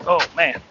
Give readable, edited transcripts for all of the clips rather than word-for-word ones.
Oh man.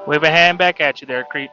Wave a hand back at you there, creep.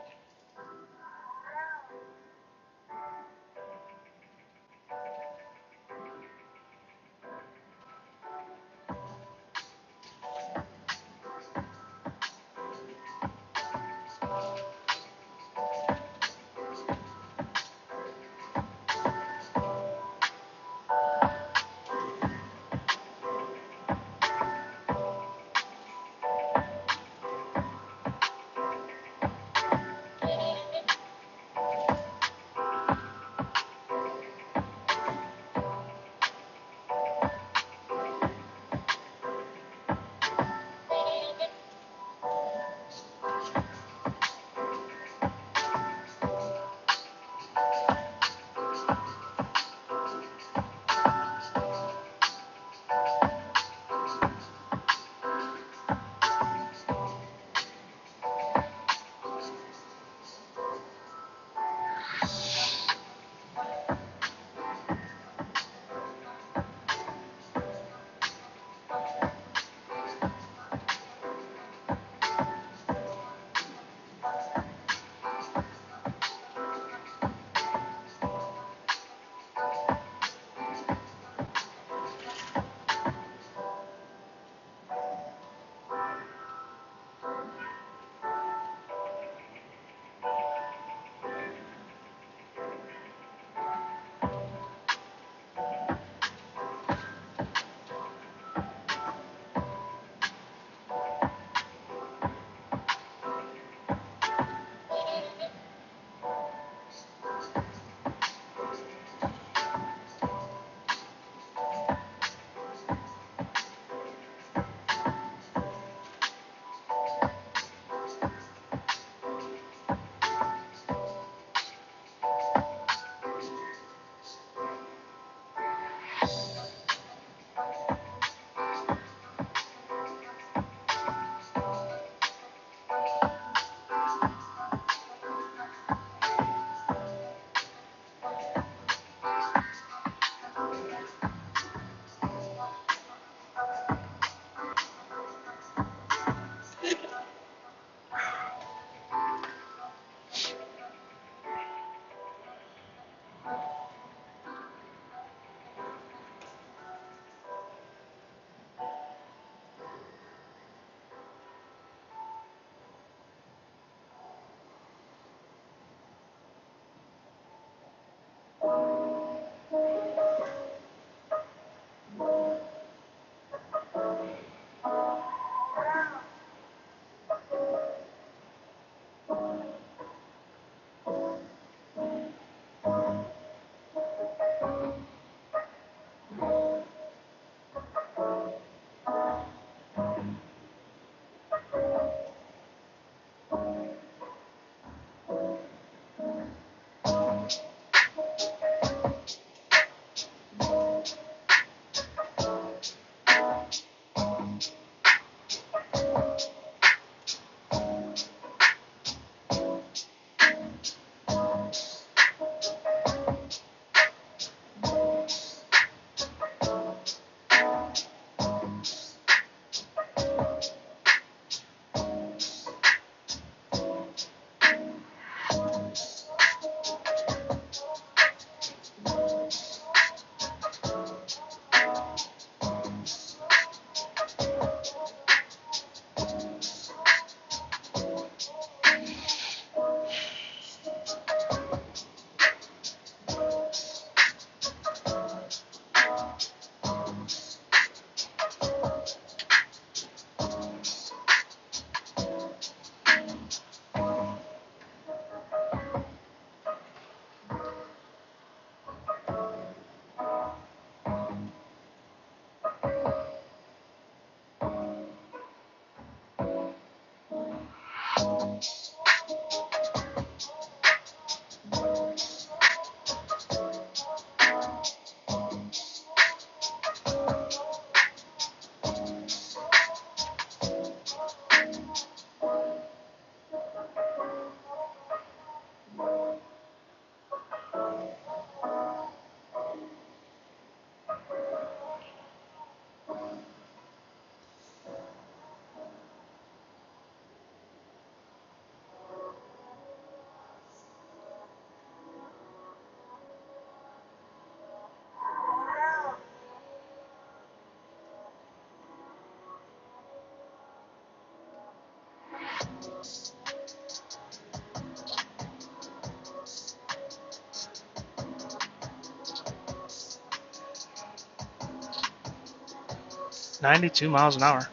92 miles an hour.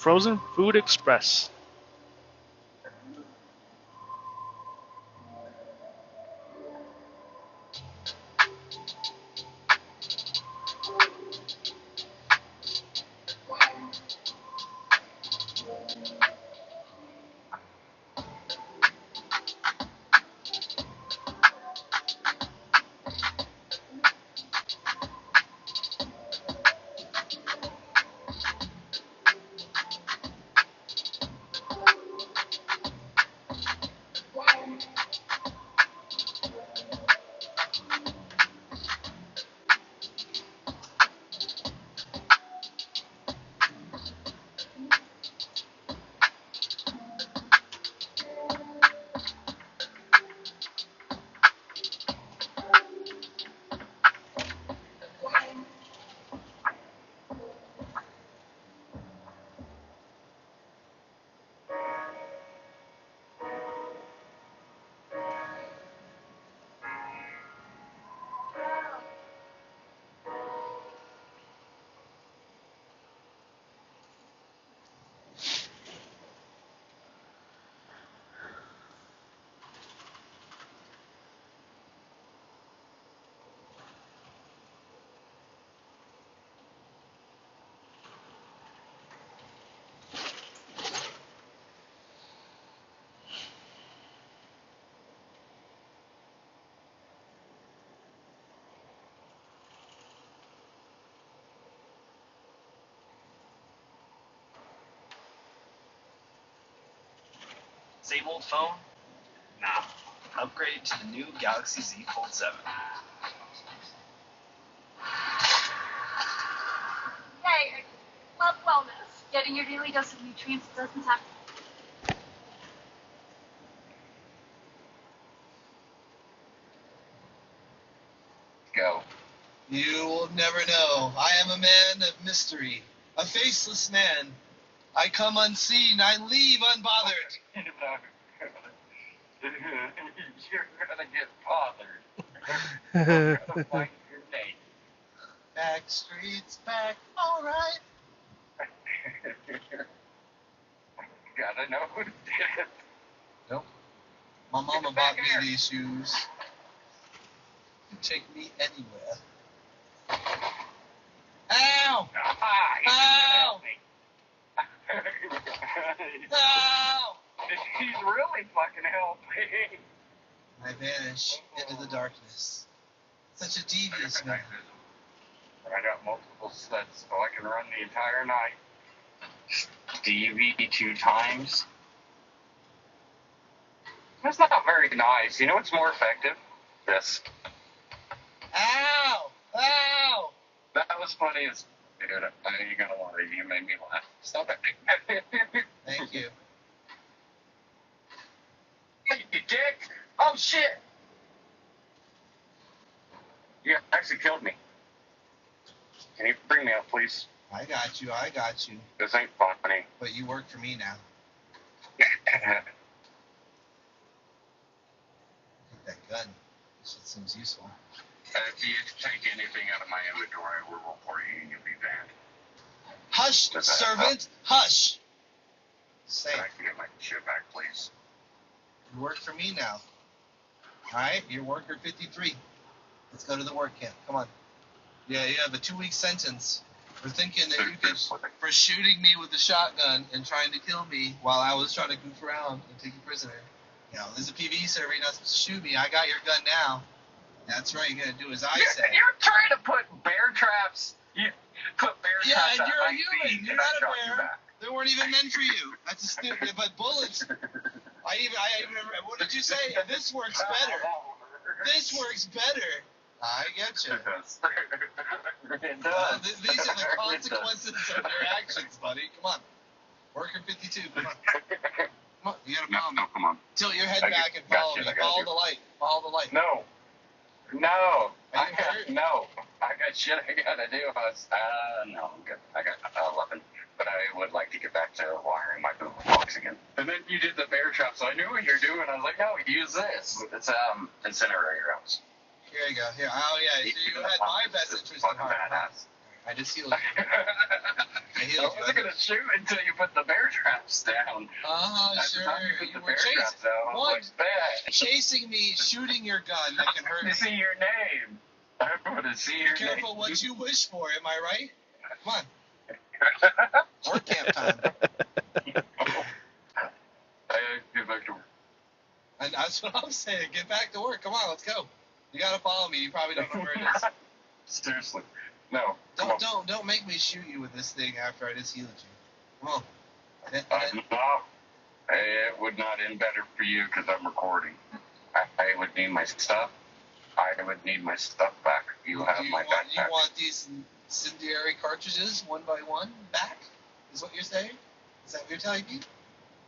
Frozen Food Express. Same old phone? Nah. Upgrade to the new Galaxy Z Fold 7. Hey, love wellness. Getting your daily dose of nutrients doesn't have Go. You will never know. I am a man of mystery, a faceless man. I come unseen, I leave unbothered. You're gonna get bothered. You're gonna find your name. Back streets back, alright. Gotta know who did it. Nope. My mama bought me these shoes. You take me anywhere. Ow! Ow! Ow! He's really fucking helping. I vanish into the darkness. Such a devious man. I got multiple sets, so I can run the entire night. DV 2 times. That's not very nice. You know what's more effective? This. Ow! Ow! That was funny as... Dude, I know you're gonna want it. You made me laugh. Stop it. Thank you. Hey, you dick! Oh, shit! You actually killed me. Can you bring me up, please? I got you, I got you. This ain't funny. But you work for me now. Take that gun. This shit seems useful. If you take anything out of my inventory, I will report you and you'll be banned. Hush, servant! Hush! Say, Can I get my shit back, please? you work for me now. Alright, you're worker 53. Let's go to the work camp. Come on. Yeah, you have a 2-week sentence for thinking that you could, for shooting me with a shotgun and trying to kill me while I was trying to goof around and take you prisoner. You know, there's a PvE server, you're not supposed to shoot me. I got your gun now. That's right, you gotta do as I say. You're trying to put bear traps. You put bear Yeah, traps. and you're at a my human. feet You're and I not a shot you bear. back. They weren't even meant for you. That's a stupid. But bullets. I even. What did you say? This works better. This works better. I get you. It does. These are the consequences of your actions, buddy. Come on. Worker 52. Come on. Come on. You gotta follow me. No, come on. Tilt your head I back and follow me. Follow the light. Follow the light. No. Are you hurt? No. I got shit I gotta do. No, I'm good. I got 11. But I would like to get back to wiring my boom box again. And then you did the bear trap, so I knew what you're doing. I was like, no, use this. It's incinerator rounds. Here you go. Here. Oh yeah. So you had my best interest in heart. Badass. I just healed you. I I healed you. wasn't gonna shoot until you put the bear traps down. Sure. You You were were chasing. down. I was What? like, bad. Chasing me, shooting your gun that can hurt To me. see your name. I want to see your Be name. careful what you wish for, am I right? Come on. Work camp time. I get back to work. And that's what I'm saying. Get back to work. Come on, let's go. You gotta follow me. You probably don't know where it is. Seriously. No. come on. Don't make me shoot you with this thing after I just healed you. Come on. No. It would not end better for you because I'm recording. I would need my stuff. I would need my stuff back. You have my backpack. You want these incendiary cartridges one by one back? Is what you're saying? Is that what you're telling me?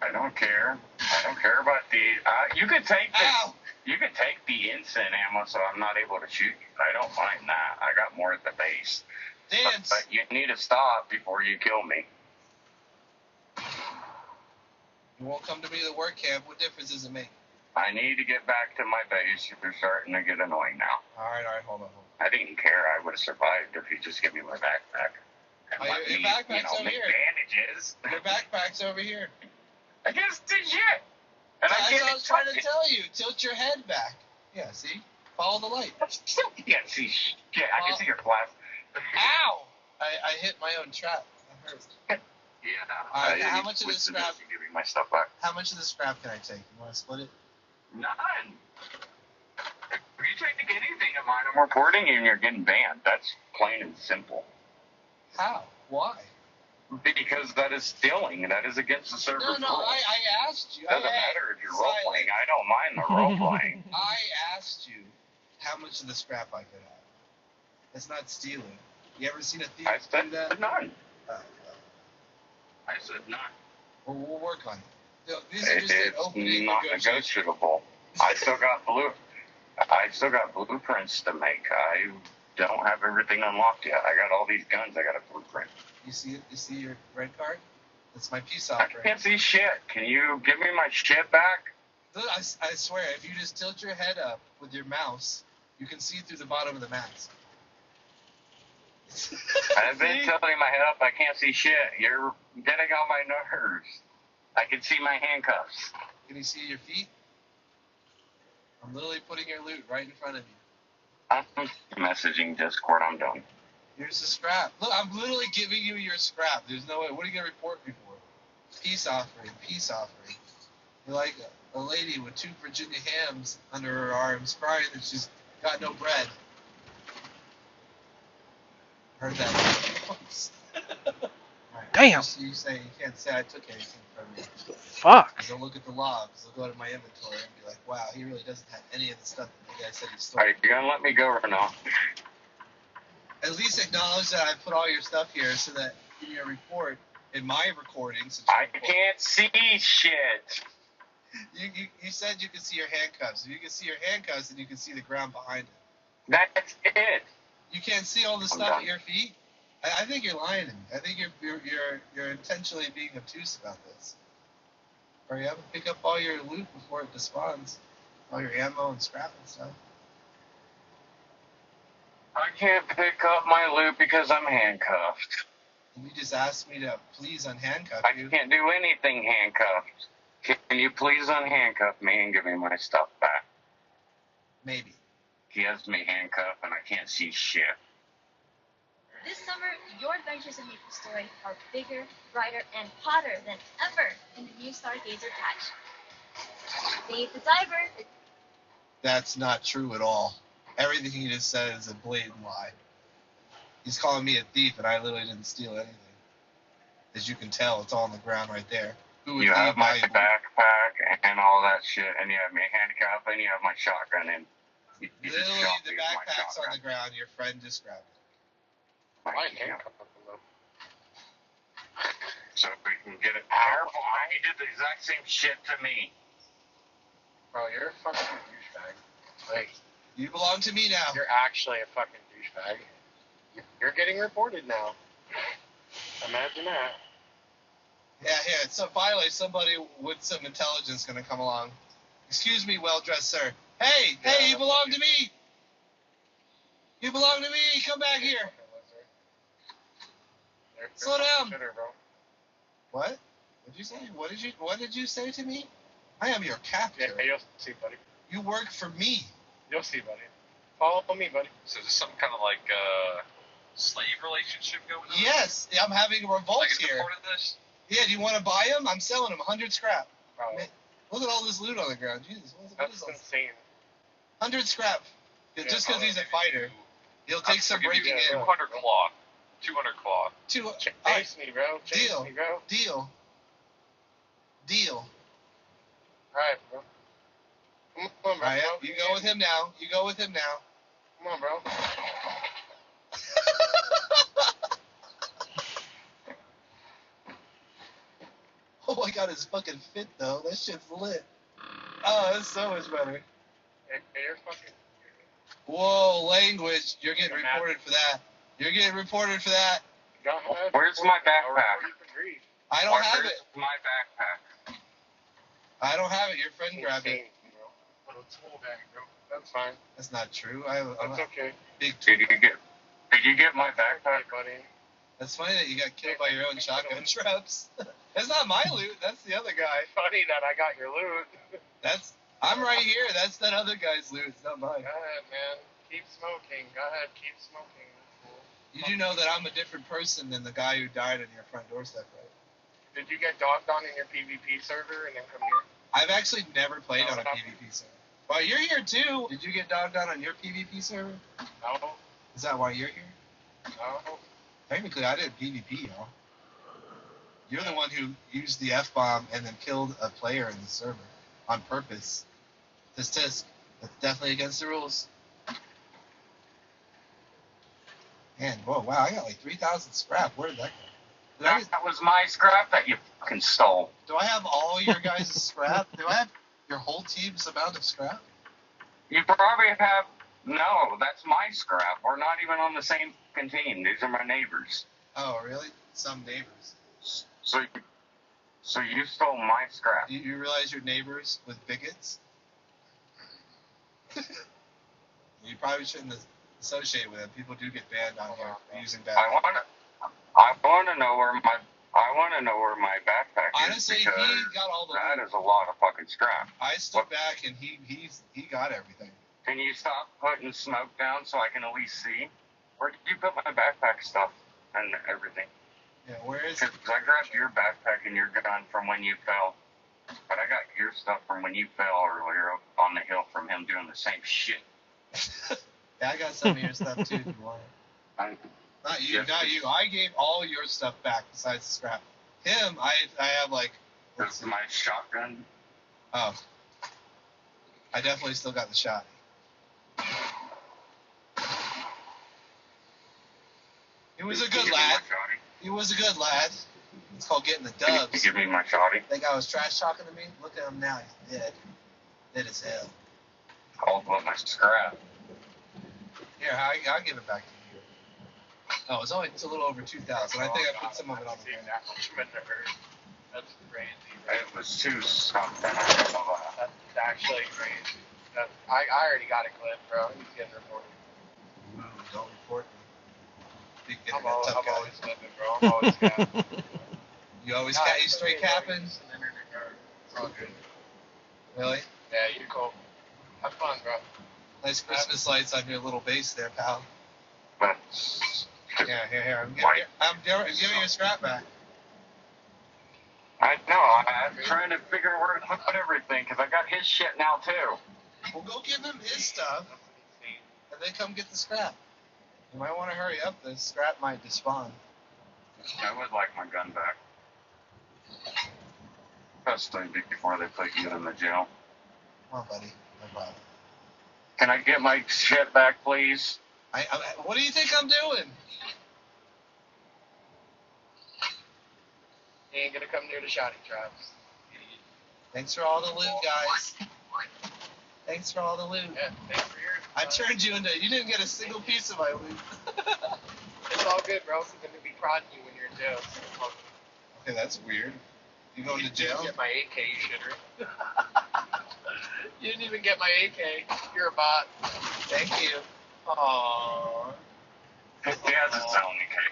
I don't care. I don't care about the. You could take the. Ow! You could take the instant ammo, so I'm not able to shoot you. I don't mind that. I got more at the base. Dance! But you need to stop before you kill me. You won't come to me to the work camp. What difference does it make? I need to get back to my base. You're starting to get annoying now. Alright, hold on. I didn't care. I would have survived if you just give me my backpack. And let Your me, backpack's over make here. bandages. Your backpack's over here. I just did shit. And That's I what can't I was trying to tell you. Tilt your head back. Yeah, see? Follow the light. Still can't see shit. I can see your flash. Ow! I hit my own trap. That hurt. Yeah. Alright, how much of this scrap? scrap? Give me my stuff back. How much of the scrap can I take? You want to split it? None. If you take anything of mine, I'm reporting you and you're getting banned. That's plain and simple. How? Why? Because that is stealing. That is against the server's No, rules. I asked you. Doesn't matter if you're role playing. I don't mind the role playing. I asked you how much of the scrap I could have. That's not stealing. You ever seen a thief I do said that? none. Oh, I said none. well, we'll work on it. No, these are just an It's opening not negotiation. negotiable. I still got blueprints to make. I don't have everything unlocked yet. I got all these guns. I got a blueprint. You see it? You see your red card? That's my peace I offering. can't see shit. Can you give me my shit back? Look, I swear, if you just tilt your head up with your mouse, you can see through the bottom of the mask. I've been See? tilting my head up. I can't see shit. You're getting on my nerves. I can see my handcuffs. Can you see your feet? I'm literally putting your loot right in front of you. I'm messaging Discord. I'm done. Here's the scrap. Look, I'm literally giving you your scrap. There's no way. What are you going to report me for? Peace offering. Peace offering. You're like a lady with 2 Virginia hams under her arms, crying that she's got no bread. Heard that. Right. Damn. You say you can't say I took anything from you. Fuck. They'll look at the logs. They'll go to my inventory and be like, "Wow, he really doesn't have any of the stuff that the guy said he stole." Are you gonna let me go or not? At least acknowledge that I put all your stuff here, so that in your report, in my recordings, I can't see shit. You said you could see your handcuffs. If you can see your handcuffs, then you can see the ground behind it. That's it. You can't see all the stuff at your feet. I think you're lying to me. I think you're intentionally being obtuse about this. Hurry up and pick up all your loot before it despawns. All your ammo and scrap and stuff. I can't pick up my loot because I'm handcuffed. And you just asked me to please unhandcuff I you. can't do anything handcuffed. Can you please unhandcuff me and give me my stuff back? Maybe. He has me handcuffed and I can't see shit. This summer, your adventures in Maple Story are bigger, brighter, and hotter than ever in the new Stargazer patch. Dave the Diver. That's not true at all. Everything he just said is a blatant lie. He's calling me a thief, and I literally didn't steal anything. As you can tell, it's all on the ground right there. Who would You have be my valuable? backpack and all that shit, and you have me handcuffed, and you have my shotgun, and you just Literally, shot the me with my backpack's on shotgun. the ground. Your friend just grabbed it. I can't. So we can get it. Careful, he did the exact same shit to me. Bro, you're a fucking douchebag. Like, You belong to me now. you're actually a fucking douchebag. You're getting reported now. Imagine that. Yeah, so finally somebody with some intelligence gonna come along. Excuse me, well-dressed sir. Hey, you belong to me. You belong to me. Come back here. Slow down. Shitter, bro. What? What'd you say? What did you say to me? I am your captor. Yeah, you'll see, buddy. You work for me. You'll see, buddy. Follow me, buddy. So is this some kind of like slave relationship going on? Yes, I'm having a revolt Like, here. reported this? Yeah, do you want to buy them? I'm selling them 100 scrap. Bro, Man, look at all this loot on the ground. Jesus, what is that's all? insane. 100 scrap. Yeah, Just because he's a fighter, he'll I'll take some give you breaking in. 200 cloth. 200 cloth. Chase me, bro. Chase Deal. me, bro. Deal. Alright, bro. Come on, bro. Alright, you go with him now. Come on, bro. Oh my god, his fucking fit though. That shit's lit. Oh, that's so much better. Hey, you're fucking... Whoa, language. You're getting You're mad. reported for that. You're getting reported for that. Go ahead. Where's my I'll report backpack? you for grief. I don't have Where's it. my backpack? I don't have it. Your friend grabbed it. Insane, bro. But it's full bag, bro. That's fine. That's not true. I'm That's a okay. big Did you get my backpack? Okay, buddy. That's funny that you got killed by your own shotgun traps. That's not my loot. That's the other guy. Funny that I got your loot. I'm right here. That's that other guy's loot. It's not mine. Go ahead, man. Keep smoking. Go ahead, keep smoking. You do know that I'm a different person than the guy who died on your front doorstep, right? Did you get dogged on in your PvP server and then come here? I've actually never played No, on a no. PvP server. Well, you're here too. Did you get dogged on your PvP server? No, Is that why you're here? no. Technically, I did PvP, y'all. You're the one who used the F-bomb and then killed a player in the server on purpose. Tisk. That's definitely against the rules. Man, whoa, wow, I got like 3,000 scrap. Where did that go? That was my scrap that you fucking stole. Do I have all your guys' scrap? Do I have your whole team's amount of scrap? You probably have. No, that's my scrap. We're not even on the same fucking team. These are my neighbors. Oh, really? Some neighbors. So you stole my scrap. You realize you're neighbors with bigots? You probably shouldn't associate with them. People do get banned on here for using bad. I want to know where my backpack Honestly, is he because got all the that loot. is a lot of fucking scrap. I stood back and he got everything. Can you stop putting smoke down so I can at least see? Where did you put my backpack stuff and everything? Yeah, where is it? Because I grabbed your backpack and your gun from when you fell. But I got your stuff from when you fell earlier up on the hill from him doing the same shit. Yeah, I got some of your stuff too if you want it. Not you, not you. I gave all your stuff back besides the scrap. Him, I have like. That's my shotgun. Oh. I definitely still got the shot. He was a good lad. He was a good lad. It's called getting the dubs. You give me my shotty. That guy was trash talking to me. Look at him now. He's dead. Dead as hell. All about my scrap. Here, I'll give it back to you. Oh, it's a little over 2,000. I think I put some of it on the ground. That's crazy. It was too something. I don't know that. That's actually crazy. I already got a clip, bro. He's getting reported. Ooh, don't report me. Big I'm internet tough guy. always living, bro. I'm always capping. You always Nah, got you it's straight okay, bro. capping? It's an internet card. It's all good. Really? Yeah, you're cool. Have fun, bro. Nice Christmas lights on your little base there, pal. But Yeah, here. White. I'm giving your scrap back. I know. I'm trying to figure out where to put everything because I got his shit now too. Well, go give him his stuff, and then come get the scrap. You might want to hurry up. The scrap might despawn. I would like my gun back. Especially before they put you in the jail. Come on, buddy. No problem. Can I get my shit back, please? What do you think I'm doing? He ain't gonna come near the shotty traps. Thanks for all the loot, guys. Thanks for all the loot. Yeah, thanks for yours. I turned you into. You didn't get a single piece of my loot. It's all good, bro. I'm gonna be prodding you when you're in jail. Okay, that's weird. You going to You jail? didn't get my AK, you shitter. You didn't even get my AK. You're a bot. Thank you. Aww. He has his own okay.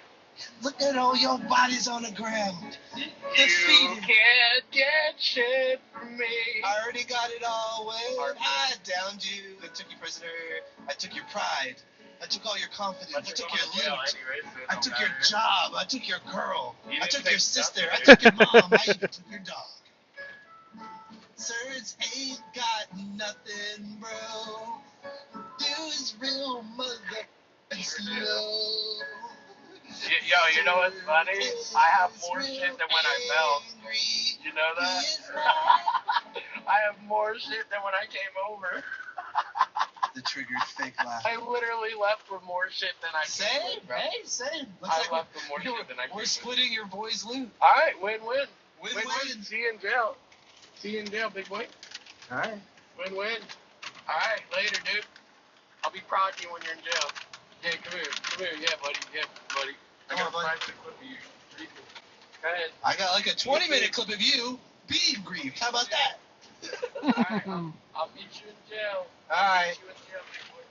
Look at all your bodies on the ground. You Defeated. can't get shit from me. I already got it all away. I downed you. I took you prisoner. I took your pride. I took all your confidence. I took your loot. I took your job. I took your girl. You I didn't took take your sister. I nothing. took your mom. I even took your dog. Surge ain't got nothing, bro. You is real mother and slow. Yo, you know what's funny? I have more shit than when I fell. You know that? I have more shit than when I came over. The triggered fake laugh. I literally left with more shit than I came Same, with, bro. hey, same. Looks I like left with more shit than I came we're with. splitting your boys' loot. Alright, win-win. Win-win. Win-win. See you in jail. See you in jail, big boy. Alright. Win-win. Alright, later, dude. I'll be proud of you when you're in jail. Yeah, come here. Come here. Yeah, buddy. Yeah, buddy. I Come on, got buddy. 5 clip of you. Pretty cool. Go ahead. I got like a 20-minute clip of you being grieved. How about that? Alright, I'll meet you in jail. Alright. Meet you in jail, big boy.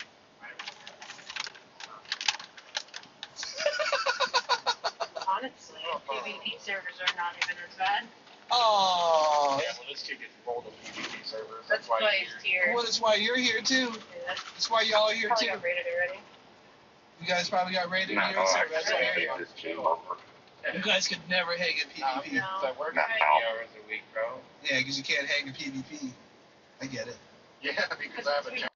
Honestly, PvP servers are not even as bad. Oh, Yeah, well, this kid gets rolled on PvP servers. That's why why he's it's here. here. well, that's why you're here too. Yeah, that's That's why y'all are here probably too. got rated already. You guys probably got rated No, in your server. I That's why you're here. can't just chill over. You guys could never hang in PvP. No. I work No. 50 hours a week, bro. Yeah, because you can't hang in PvP. I get it. Yeah, because I have a job.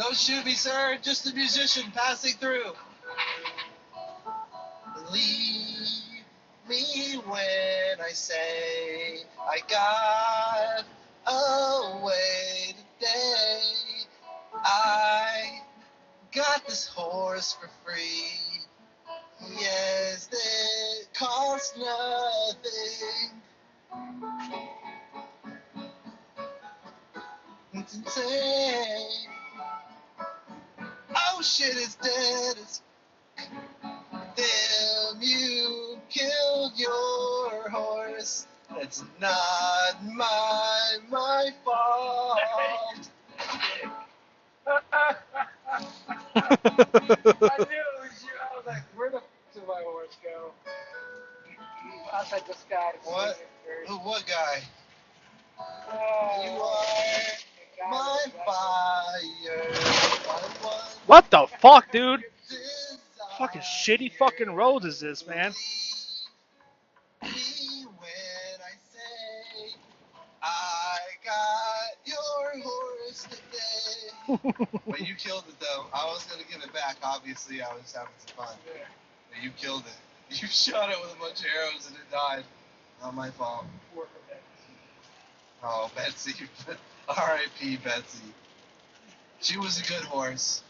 Don't shoot me, sir. Just a musician passing through. Believe me when I say I got away today. I got this horse for free. Yes, it costs nothing. It's insane. Oh shit, it's dead. It's damn, you killed your horse. It's not my fault. I knew it was you. I was like, where the f did my horse go? I said, this guy. What? Who? What guy? Oh, You are my fire. My one What the fuck, dude? desire. Fucking shitty fucking roads is this, man? Believe me when I say I got your horse today. But you killed it though. I was gonna give it back. Obviously, I was having some fun. But you killed it. You shot it with a bunch of arrows and it died. Not my fault. Oh, Betsy. R.I.P. Betsy. She was a good horse.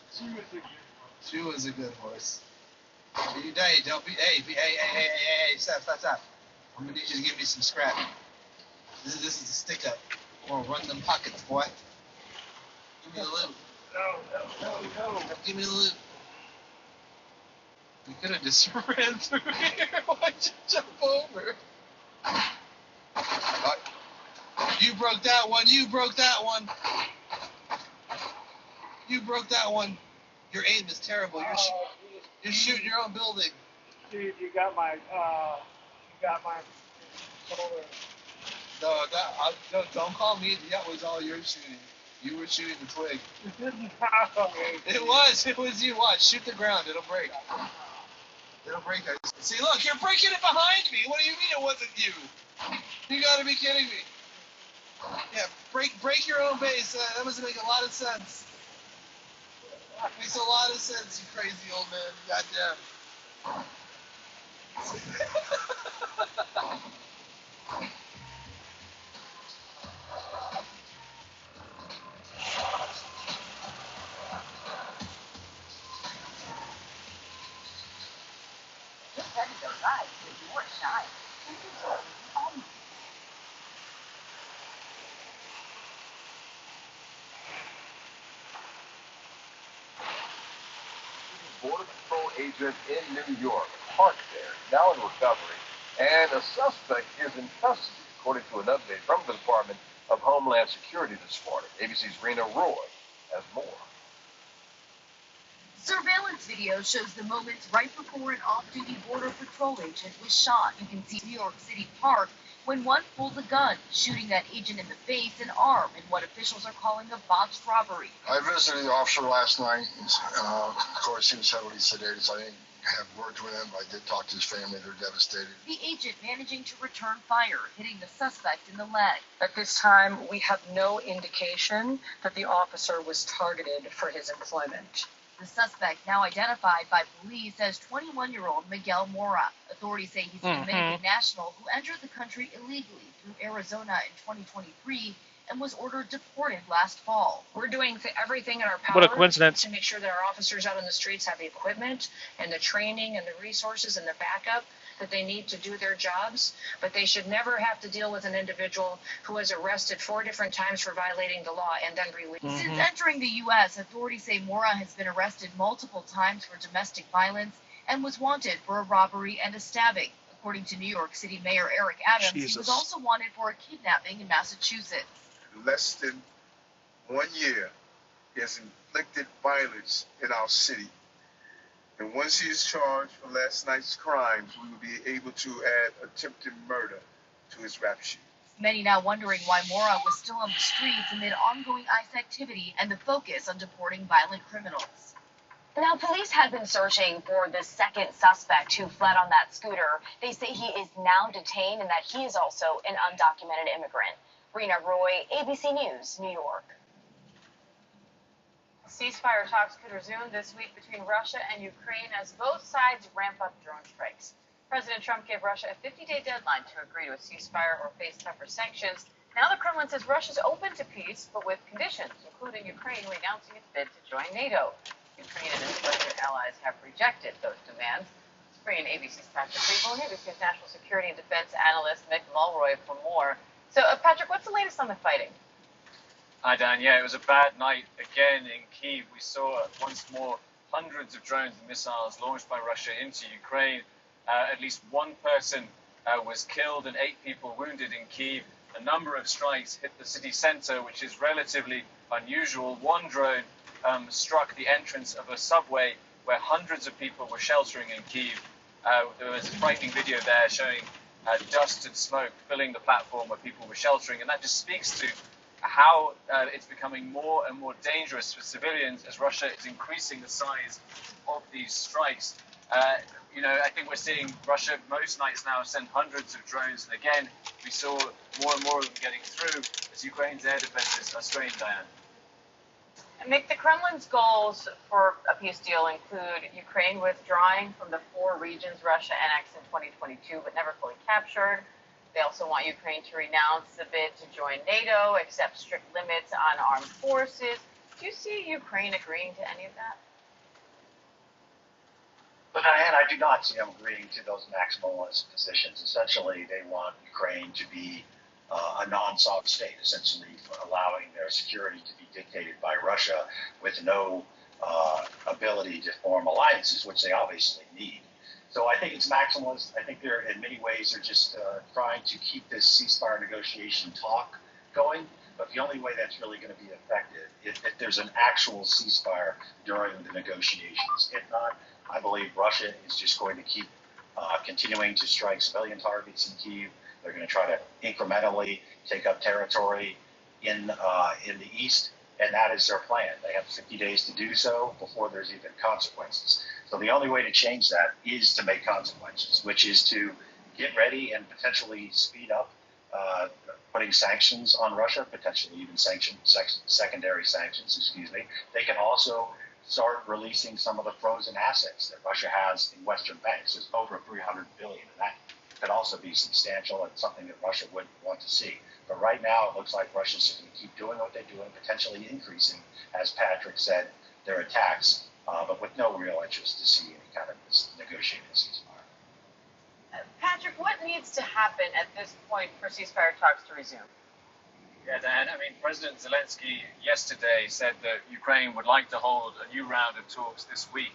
She was a good horse. You don't be. Hey, stop. I'm gonna need you to give me some scrap. This is a stick up. I'm gonna run them pockets, boy. Give me the loot. No. Give me the loot. You could have just ran through here. Why'd you jump over? You broke that one. You broke that one. You broke that one. Your aim is terrible. You're shooting your own building. Dude, you got my shoulder. No, don't call me. That was all your shooting. You were shooting the twig. It was you. Watch, shoot the ground. It'll break. It'll break. See, look, you're breaking it behind me. What do you mean it wasn't you? You gotta be kidding me. Yeah, break your own base. That doesn't make a lot of sense. Makes a lot of sense, you crazy old man. Goddamn. Border Patrol agent in New York, parked there, now in recovery, and a suspect is in custody, according to an update from the Department of Homeland Security this morning. ABC's Rena Roy has more. Surveillance video shows the moments right before an off-duty Border Patrol agent was shot. You can see New York City Park when one pulled a gun, shooting that agent in the face and arm in what officials are calling a botched robbery. I visited the officer last night. Of course, he was heavily sedated, so I didn't have words with him. I did talk to his family. They're devastated. The agent managing to return fire, hitting the suspect in the leg. At this time, we have no indication that the officer was targeted for his employment. The suspect, now identified by police as 21-year-old Miguel Mora. Authorities say he's a Dominican national who entered the country illegally through Arizona in 2023 and was ordered deported last fall. We're doing everything in our power What a coincidence. to make sure that our officers out on the streets have the equipment and the training and the resources and the backup that they need to do their jobs, but they should never have to deal with an individual who was arrested 4 different times for violating the law and then released. Since entering the U.S., authorities say Mora has been arrested multiple times for domestic violence and was wanted for a robbery and a stabbing. According to New York City Mayor Eric Adams, he was also wanted for a kidnapping in Massachusetts. In less than 1 year, he has inflicted violence in our city. And once he is charged for last night's crimes, we will be able to add attempted murder to his rap sheet. Many now wondering why Mora was still on the streets amid ongoing ICE activity and the focus on deporting violent criminals. Now, police have been searching for the second suspect who fled on that scooter. They say he is now detained and that he is also an undocumented immigrant. Rena Roy, ABC News, New York. Ceasefire talks could resume this week between Russia and Ukraine as both sides ramp up drone strikes. President Trump gave Russia a 50-day deadline to agree to a ceasefire or face tougher sanctions. Now the Kremlin says Russia's open to peace, but with conditions, including Ukraine renouncing its bid to join NATO. Ukraine and its Western allies have rejected those demands. Let's bring in ABC's Patrick Regal and ABC's national security and defense analyst Mick Mulroy for more. So, Patrick, what's the latest on the fighting? Hi, Dan. Yeah, it was a bad night again in Kyiv. We saw once more hundreds of drones and missiles launched by Russia into Ukraine. At least one person was killed and 8 people wounded in Kyiv. A number of strikes hit the city center, which is relatively unusual. One drone struck the entrance of a subway where hundreds of people were sheltering in Kyiv. There was a frightening video there showing dust and smoke filling the platform where people were sheltering, and that just speaks to how it's becoming more and more dangerous for civilians as Russia is increasing the size of these strikes. I think we're seeing Russia most nights now send hundreds of drones, and again, we saw more and more of them getting through as Ukraine's air defenses are strained, Diane. And Mick, the Kremlin's goals for a peace deal include Ukraine withdrawing from the 4 regions Russia annexed in 2022 but never fully captured. They also want Ukraine to renounce the bid to join NATO, accept strict limits on armed forces. Do you see Ukraine agreeing to any of that? But Diane, I do not see them agreeing to those maximalist positions. Essentially, they want Ukraine to be a non-sovereign state, essentially allowing their security to be dictated by Russia with no ability to form alliances, which they obviously need. So I think it's maximalist. I think they're, in many ways, they're just trying to keep this ceasefire negotiation talk going. But the only way that's really going to be effective if there's an actual ceasefire during the negotiations. If not, I believe Russia is just going to keep continuing to strike civilian targets in Kyiv. They're going to try to incrementally take up territory in the east, and that is their plan. They have 50 days to do so before there's even consequences. So the only way to change that is to make consequences, which is to get ready and potentially speed up putting sanctions on Russia, potentially even secondary sanctions, They can also start releasing some of the frozen assets that Russia has in Western banks. There's over $300 billion, and that could also be substantial and something that Russia would want to see. But right now, it looks like Russia's just going to keep doing what they're doing, potentially increasing, as Patrick said, their attacks, but with no real interest to see any kind of negotiated ceasefire. Patrick, what needs to happen at this point for ceasefire talks to resume? Yeah, Dan, President Zelensky yesterday said that Ukraine would like to hold a new round of talks this week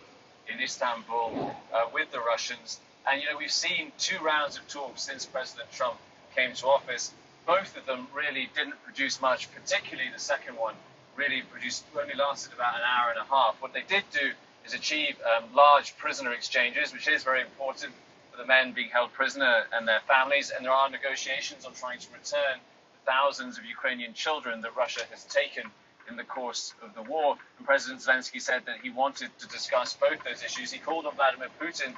in Istanbul with the Russians. And, we've seen 2 rounds of talks since President Trump came to office. Both of them really didn't produce much, particularly the second one only lasted about an hour and a half. What they did do is achieve large prisoner exchanges, which is very important for the men being held prisoner and their families. And there are negotiations on trying to return the thousands of Ukrainian children that Russia has taken in the course of the war. And President Zelensky said that he wanted to discuss both those issues. He called on Vladimir Putin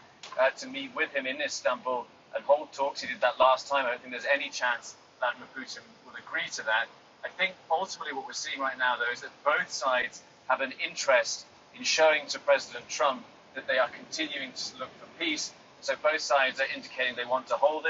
to meet with him in Istanbul and hold talks. He did that last time. I don't think there's any chance Vladimir Putin will agree to that. I think ultimately what we're seeing right now, though, is that both sides have an interest in showing to President Trump that they are continuing to look for peace. So both sides are indicating they want to hold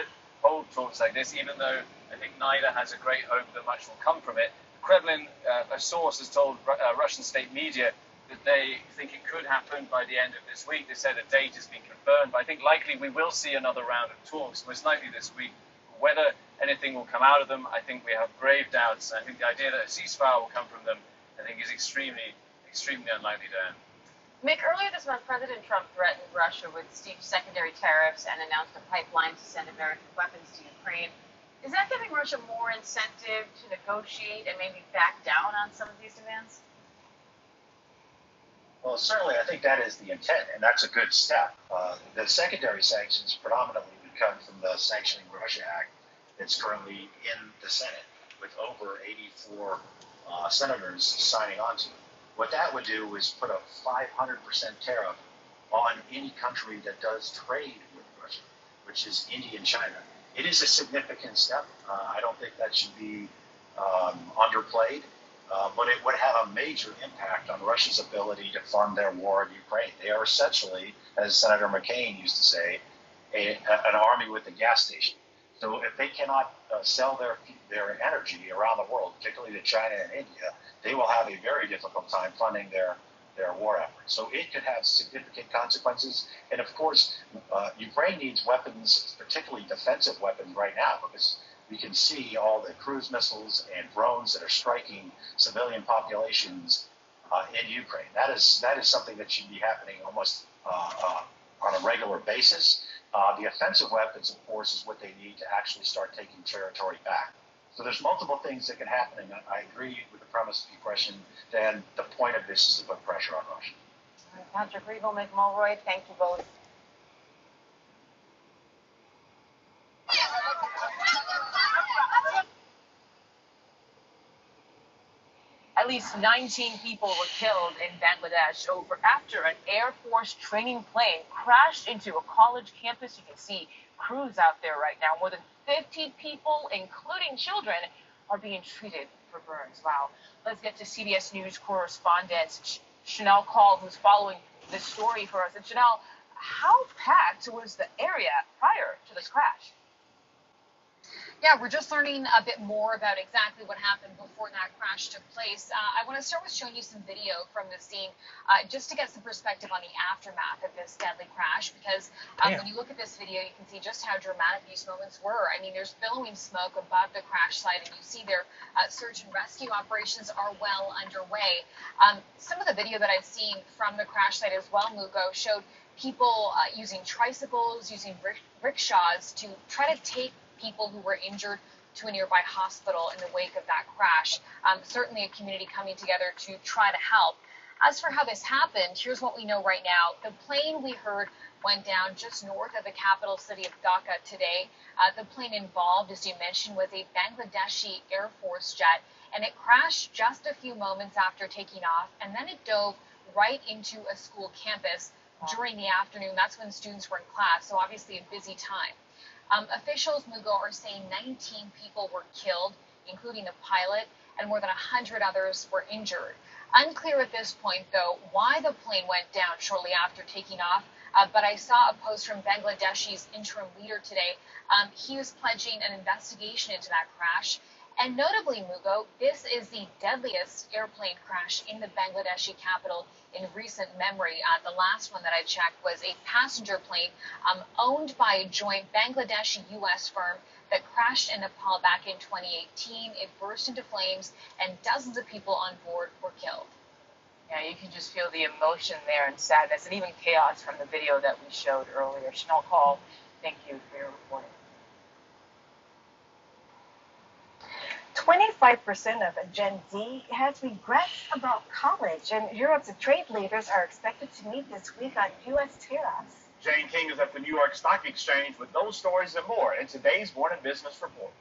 talks like this, even though I think neither has a great hope that much will come from it. The Kremlin, a source has told Russian state media that they think it could happen by the end of this week. They said a date has been confirmed, but I think likely we will see another round of talks, most likely this week. Whether anything will come out of them, I think we have grave doubts. I think the idea that a ceasefire will come from them, I think, is extremely, extremely unlikely to end. Mick, earlier this month, President Trump threatened Russia with steep secondary tariffs and announced a pipeline to send American weapons to Ukraine. Is that giving Russia more incentive to negotiate and maybe back down on some of these demands? Well, certainly I think that is the intent, and that's a good step. The secondary sanctions predominantly would come from the Sanctioning Russia Act that's currently in the Senate, with over 84 senators signing on to it. What that would do is put a 500% tariff on any country that does trade with Russia, which is India and China. It is a significant step. I don't think that should be underplayed. but it would have a major impact on Russia's ability to fund their war in Ukraine. They are essentially, as Senator McCain used to say, an army with a gas station. So if they cannot sell their energy around the world, particularly to China and India, they will have a very difficult time funding their war efforts. So it could have significant consequences. And of course, Ukraine needs weapons, particularly defensive weapons right now, because we can see all the cruise missiles and drones that are striking civilian populations in Ukraine. That is something that should be happening almost on a regular basis. The offensive weapons, of course, is what they need to actually start taking territory back. So there's multiple things that can happen, and I agree with the premise of your question, Dan. The point of this is to put pressure on Russia. Patrick Regal, Mick Mulroy, thank you both. At least 19 people were killed in Bangladesh after an Air Force training plane crashed into a college campus. You can see crews out there right now. More than 50 people, including children, are being treated for burns. Wow. Let's get to CBS News correspondent Chanel Call, who's following this story for us. And Chanel, how packed was the area prior to this crash? Yeah, we're just learning a bit more about exactly what happened before that crash took place. I want to start with showing you some video from the scene just to get some perspective on the aftermath of this deadly crash, because when you look at this video, you can see just how dramatic these moments were. I mean, there's billowing smoke above the crash site, and you see their search and rescue operations are well underway. Some of the video that I've seen from the crash site as well, Mugo, showed people using tricycles, using rickshaws to try to take people who were injured to a nearby hospital in the wake of that crash. Certainly a community coming together to try to help. As for how this happened, here's what we know right now. The plane we heard went down just north of the capital city of Dhaka today. The plane involved, as you mentioned, was a Bangladeshi Air Force jet, and it crashed just a few moments after taking off, and then it dove right into a school campus during the afternoon. That's when students were in class, so obviously a busy time. Officials, Mugo, are saying 19 people were killed, including the pilot, and more than 100 others were injured. Unclear at this point, though, why the plane went down shortly after taking off, but I saw a post from Bangladeshi's interim leader today. He was pledging an investigation into that crash. And notably, Mugo, this is the deadliest airplane crash in the Bangladeshi capital in recent memory. The last one that I checked was a passenger plane owned by a joint Bangladeshi-U.S. firm that crashed in Nepal back in 2018. It burst into flames, and dozens of people on board were killed. Yeah, you can just feel the emotion there and sadness and even chaos from the video that we showed earlier. Chanel Call, thank you for your reporting. 25% of Gen Z has regrets about college, and Europe's trade leaders are expected to meet this week on U.S. tariffs. Jane King is at the New York Stock Exchange with those stories and more in today's Morning Business Report.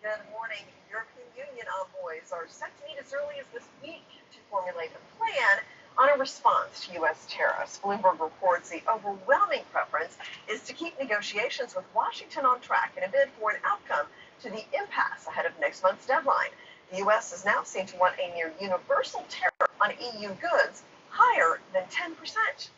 Good morning. European Union envoys are set to meet as early as this week to formulate a plan on a response to U.S. tariffs. Bloomberg reports the overwhelming preference is to keep negotiations with Washington on track in a bid for an outcome to the impasse ahead of next month's deadline. The U.S. is now seen to want a near universal tariff on EU goods higher than 10%,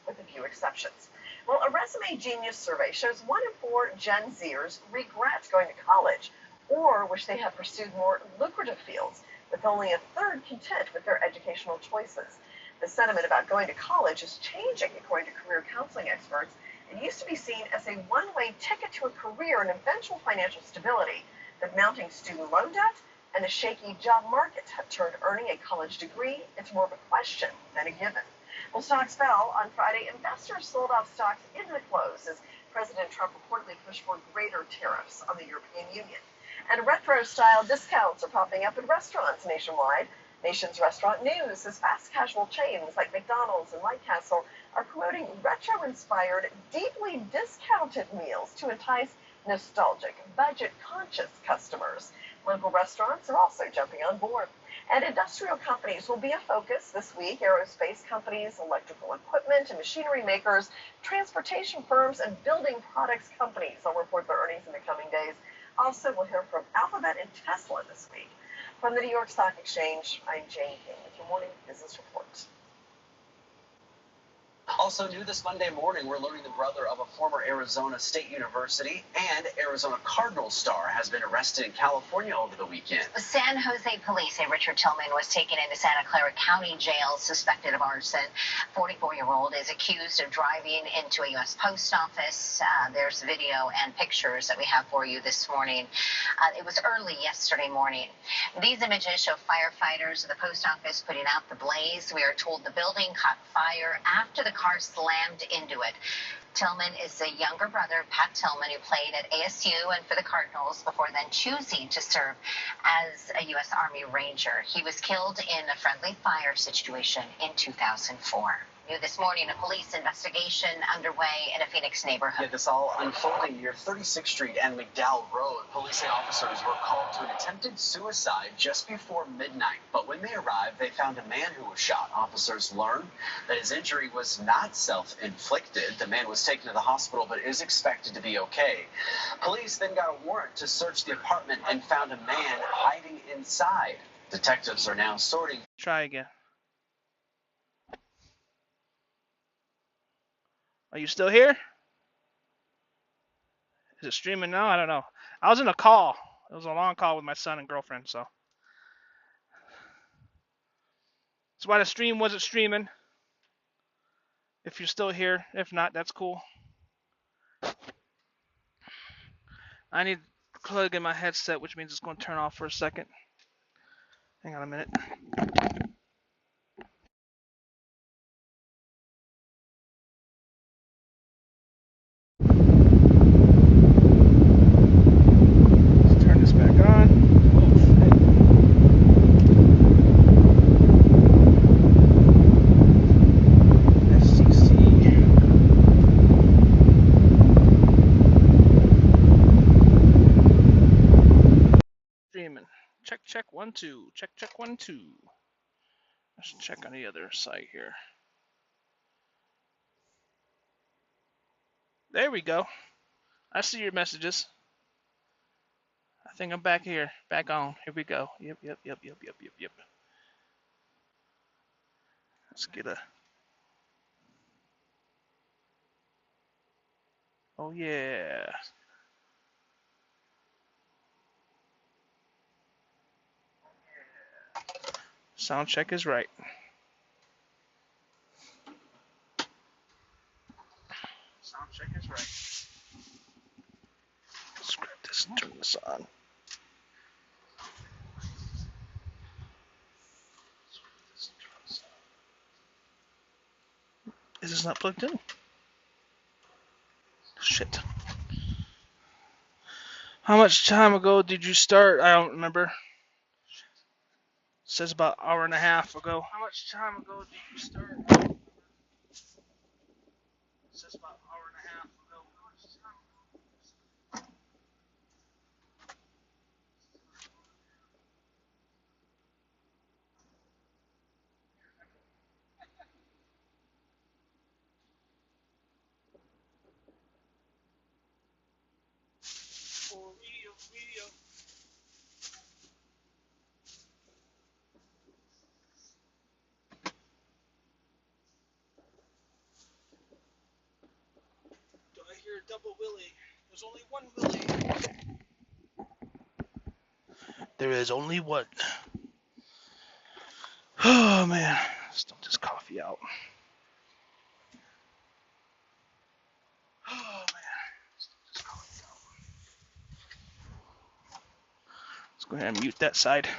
with a few exceptions. Well, a Resume Genius survey shows 1 in 4 Gen Zers regret going to college or wish they had pursued more lucrative fields, with only a third content with their educational choices. The sentiment about going to college is changing, according to career counseling experts. It used to be seen as a one-way ticket to a career and eventual financial stability, but mounting student loan debt and a shaky job market have turned earning a college degree into more of a question than a given. Well, stocks fell on Friday. Investors sold off stocks into the close as President Trump reportedly pushed for greater tariffs on the European Union. And retro-style discounts are popping up in restaurants nationwide. Nation's Restaurant News says fast casual chains like McDonald's and White Castle are promoting retro-inspired, deeply discounted meals to entice nostalgic, budget-conscious customers. Local restaurants are also jumping on board. And industrial companies will be a focus this week. Aerospace companies, electrical equipment and machinery makers, transportation firms, and building products companies will report their earnings in the coming days. Also, we'll hear from Alphabet and Tesla this week. From the New York Stock Exchange, I'm Jane King with your morning business report. Also new this Monday morning, we're learning the brother of a former Arizona State University and Arizona Cardinals star has been arrested in California over the weekend. San Jose police say Richard Tillman was taken into Santa Clara County Jail suspected of arson. 44-year-old is accused of driving into a U.S. post office. There's video and pictures that we have for you this morning. It was early yesterday morning. These images show firefighters at the post office putting out the blaze. We are told the building caught fire after the car slammed into it. Tillman is the younger brother of Pat Tillman, who played at ASU and for the Cardinals before then choosing to serve as a U.S. Army Ranger. He was killed in a friendly fire situation in 2004. New this morning, a police investigation underway in a Phoenix neighborhood. Yeah, this all unfolding near 36th Street and McDowell Road. Police and officers were called to an attempted suicide just before midnight. But when they arrived, they found a man who was shot. Officers learned that his injury was not self-inflicted. The man was taken to the hospital but is expected to be okay. Police then got a warrant to search the apartment and found a man hiding inside. Detectives are now sorting. Try again. Are you still here? Is it streaming now? I don't know. I was in a call. It was a long call with my son and girlfriend, so. That's why the stream wasn't streaming. If you're still here. If not, that's cool. I need to plug in my headset, which means it's going to turn off for a second. Hang on a minute. Check 1 2. Check 1 2. Let's check on the other side here. There we go. I see your messages. I think I'm back here. Back on. Here we go. Yep. Let's get a. Oh yeah. Sound check is right. Sound check is right. Let's grab this and turn this on. Is this not plugged in? Shit. How much time ago did you start? I don't remember. Says about an hour and a half ago. How much time ago did you start? Says about an hour and a half ago. How much time ago? For real. Do I hear a double Willie? There's only one Willie. There is only one. Oh man, let's dump this coffee out. Oh man, let's dump this coffee out. Let's go ahead and mute that side.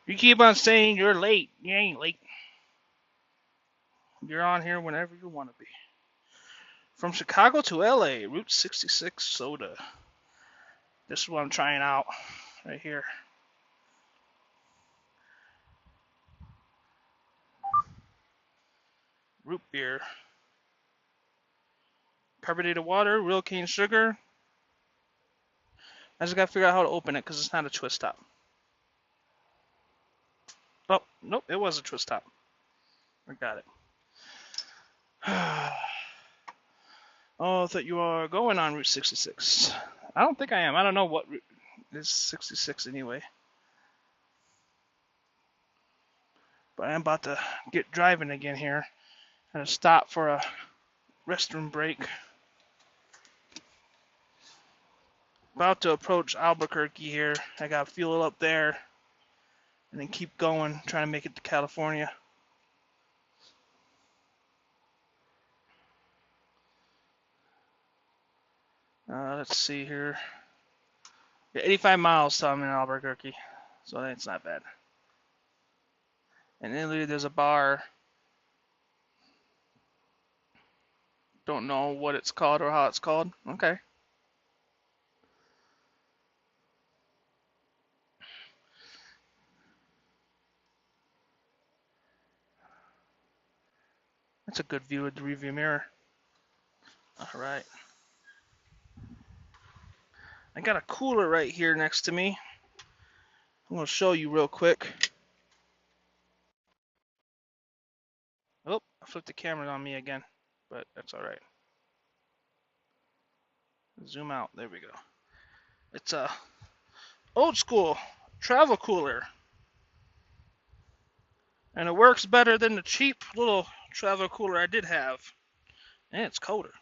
You keep on saying you're late. You ain't late. You're on here whenever you want to be. From Chicago to LA, Route 66 soda. This is what I'm trying out right here. Root beer. Carbonated water, real cane sugar. I just gotta figure out how to open it because it's not a twist top. Oh, nope, it was a twist top. I got it. Oh, I thought you were going on Route 66. I don't think I am. I don't know what route is 66 anyway. But I'm about to get driving again here. I'm gonna stop for a restroom break. About to approach Albuquerque here. I got fuel up there. And then keep going, trying to make it to California. Let's see here. Yeah, 85 miles till I'm in Albuquerque. So that's not bad. And then there's a bar. Don't know what it's called or how it's called. Okay. That's a good view of the rearview mirror. Alright. I got a cooler right here next to me. I'm going to show you real quick. Oh, I flipped the camera on me again. But that's alright. Zoom out. There we go. It's a old school travel cooler. And it works better than the cheap little travel cooler I did have. And it's colder.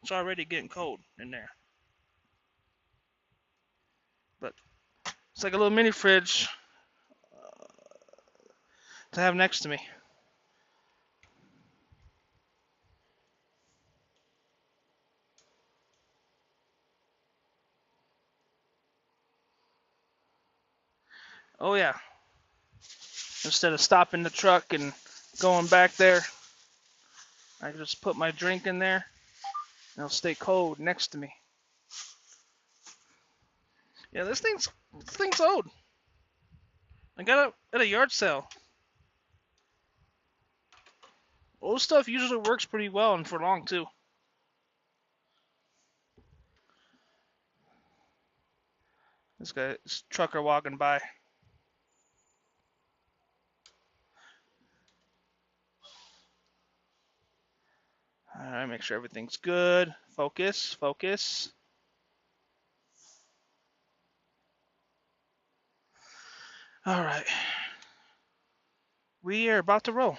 It's already getting cold in there. But it's like a little mini fridge to have next to me. Oh yeah. Instead of stopping the truck and going back there, I can just put my drink in there and it'll stay cold next to me. Yeah, this thing's old. I got it at a yard sale. Old stuff usually works pretty well and for long too. This trucker walking by. Alright, make sure everything's good. Focus, focus. Alright. We are about to roll.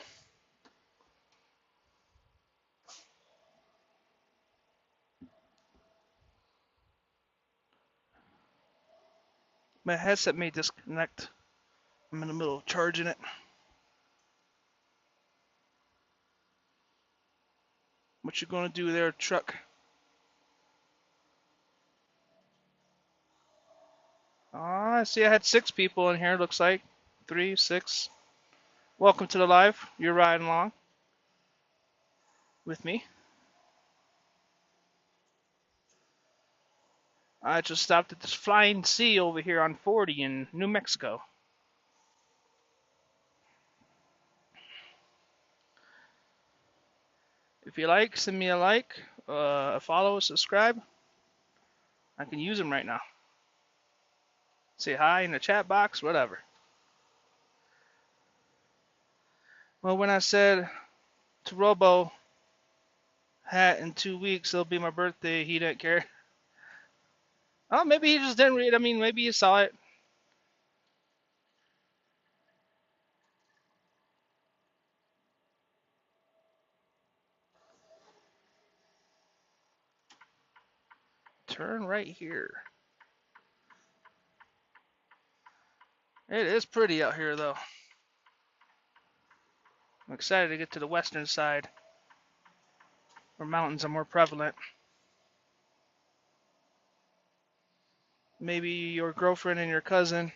My headset may disconnect. I'm in the middle of charging it. What you gonna do there, truck? I see I had 6 people in here, looks like. 3, 6. Welcome to the live. You're riding along with me. I just stopped at this Flying C over here on 40 in New Mexico. If you like, send me a like, a follow, a subscribe. I can use them right now. Say hi in the chat box, whatever. Well, when I said to Robo, hat in 2 weeks, it'll be my birthday, he didn't care. Oh, maybe he just didn't read. I mean, maybe he saw it. Turn right here. It is pretty out here, though. I'm excited to get to the western side, where mountains are more prevalent. Maybe your girlfriend and your cousin.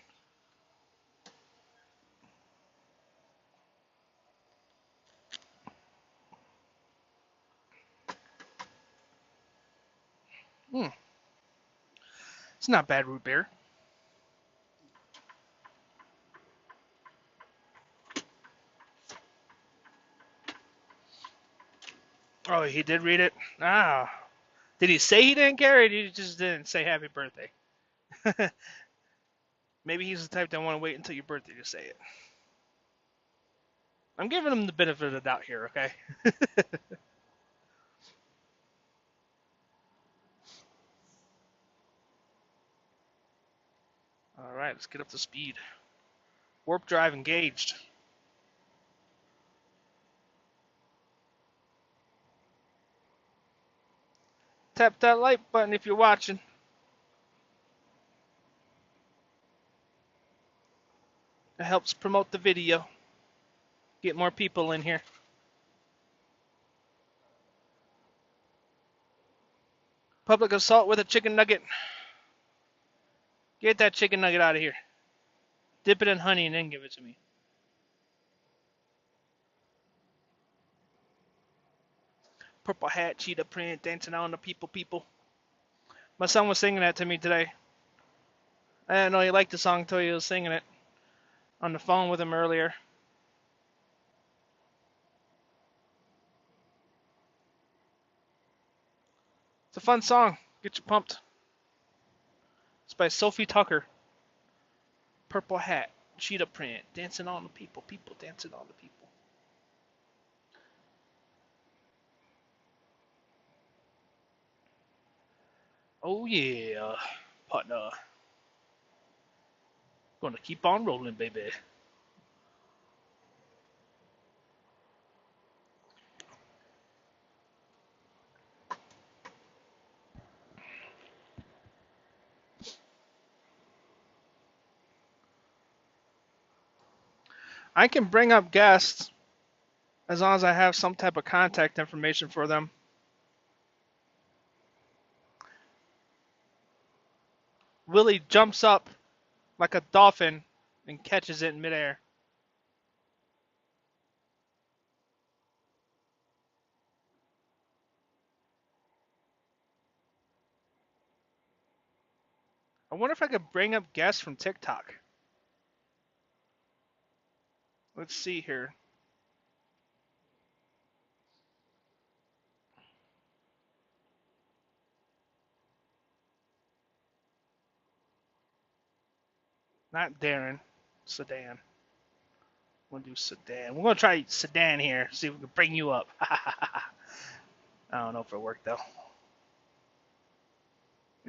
It's not bad root beer. Oh, he did read it? Ah. Did he say he didn't care, or he just didn't say happy birthday? Maybe he's the type that want to wait until your birthday to say it. I'm giving him the benefit of the doubt here, okay? let's get up to speed. Warp drive engaged. Tap that like button if you're watching. It helps promote the video. Get more people in here. Public assault with a chicken nugget. Get that chicken nugget out of here. Dip it in honey and then give it to me. Purple hat, cheetah print, dancing on the people. My son was singing that to me today. I didn't know he liked the song until he was singing it on the phone with him earlier. It's a fun song. Get you pumped. It's by Sophie Tucker. Purple hat, cheetah print, dancing on the people dancing on the people. Oh yeah, partner. Gonna keep on rolling, baby. I can bring up guests as long as I have some type of contact information for them. Willie jumps up like a dolphin and catches it in midair. I wonder if I could bring up guests from TikTok. Let's see here. Not Darren. Sedan. We're gonna do Sedan. We're gonna try Sedan here. See if we can bring you up. I don't know if it worked though.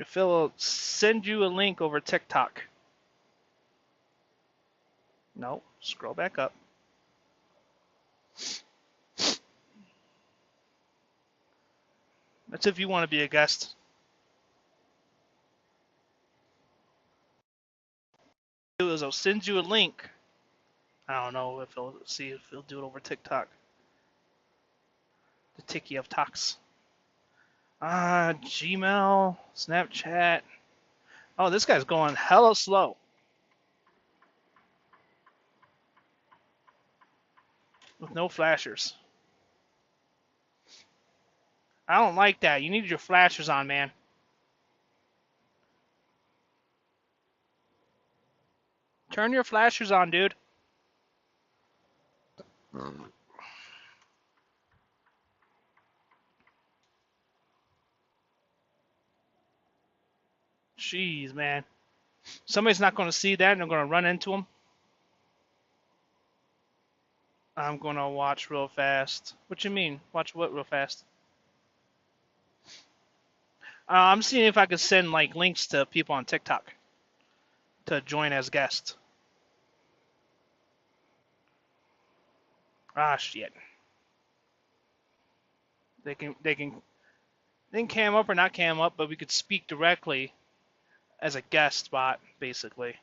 Phil will send you a link over TikTok. No, scroll back up. That's if you want to be a guest. I'll send you a link. I don't know if he'll see if he'll do it over TikTok. The Tiki of Talks. Gmail, Snapchat. Oh, this guy's going hella slow. With no flashers. I don't like that. You need your flashers on, man. Turn your flashers on, dude. Jeez, man. Somebody's not going to see that and they're going to run into him. I'm going to watch real fast. What you mean? Watch what real fast? I'm seeing if I could send like links to people on TikTok to join as guests. Ah, shit. They can cam up or not cam up, but we could speak directly as a guest spot, basically.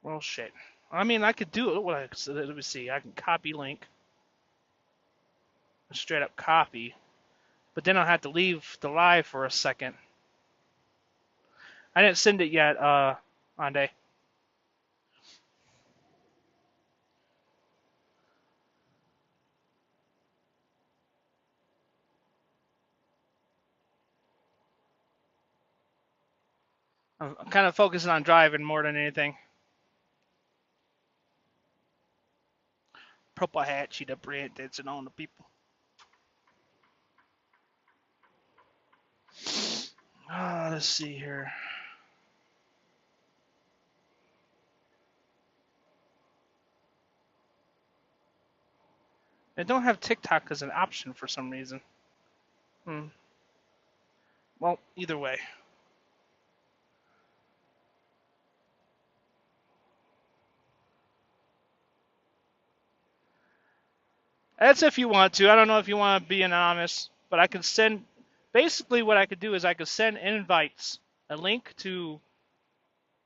Well, shit. I mean, I could do it. Let me see. I can copy link. Straight up copy. But then I'll have to leave the live for a second. I didn't send it yet, Ande. I'm kind of focusing on driving more than anything. Purple hat, cheetah print, dancing on the people. Let's see here. I don't have TikTok as an option for some reason. Well, either way. That's if you want to. I don't know if you want to be anonymous, but I can send. Basically, what I could do is I could send invites, a link to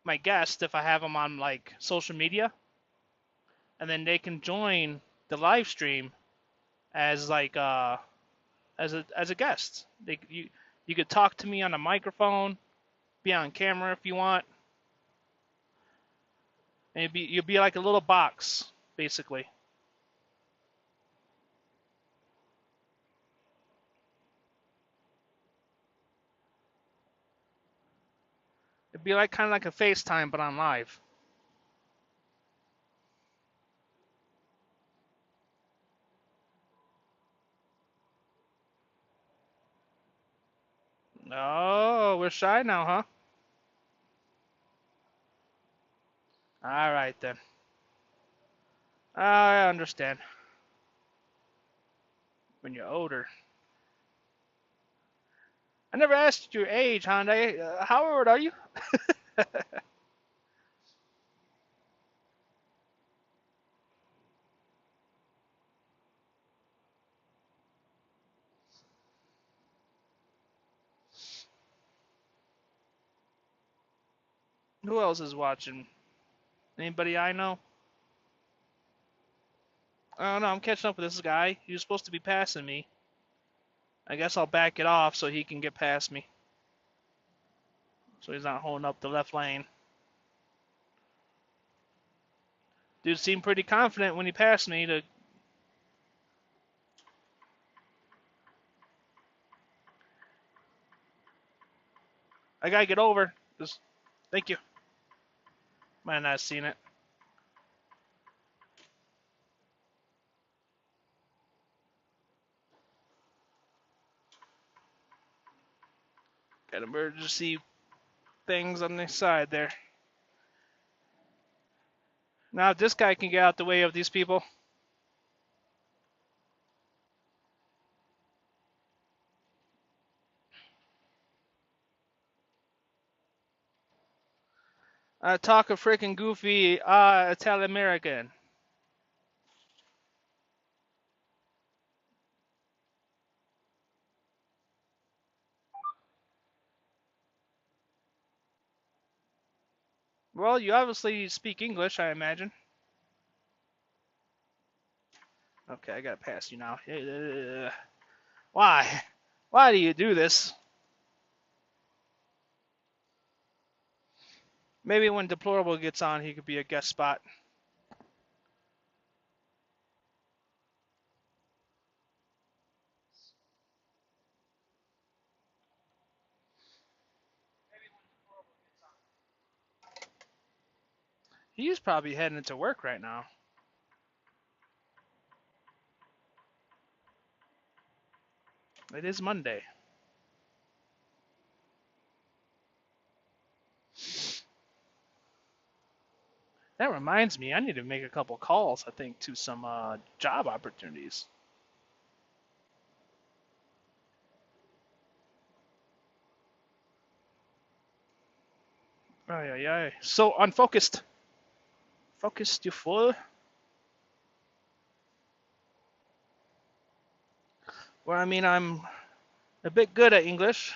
my guest if I have them on like social media, and then they can join the live stream as like as a guest. You could talk to me on a microphone, be on camera if you want, and you'd be like a little box basically. It'd be like kind of like a FaceTime but on live. Oh, we're shy now, huh? All right then. I understand. When you're older. I never asked your age, Hyundai. How old are you? Who else is watching? Anybody I know? I don't know. I'm catching up with this guy. He was supposed to be passing me. I guess I'll back it off so he can get past me. So he's not holding up the left lane. Dude seemed pretty confident when he passed me to. I gotta get over. Just, thank you. Might not have seen it. Got emergency things on the side there. Now if this guy can get out the way of these people. Talk a freaking goofy Italian American. Well, you obviously speak English, I imagine. Okay, I gotta pass you now. Why? Why do you do this? Maybe when Deplorable gets on, he could be a guest spot. He's probably heading into work right now. It is Monday. That reminds me, I need to make a couple calls, I think, to some job opportunities. Ay, ay, ay. So unfocused. Focused, you fool. Well, I mean, I'm a bit good at English,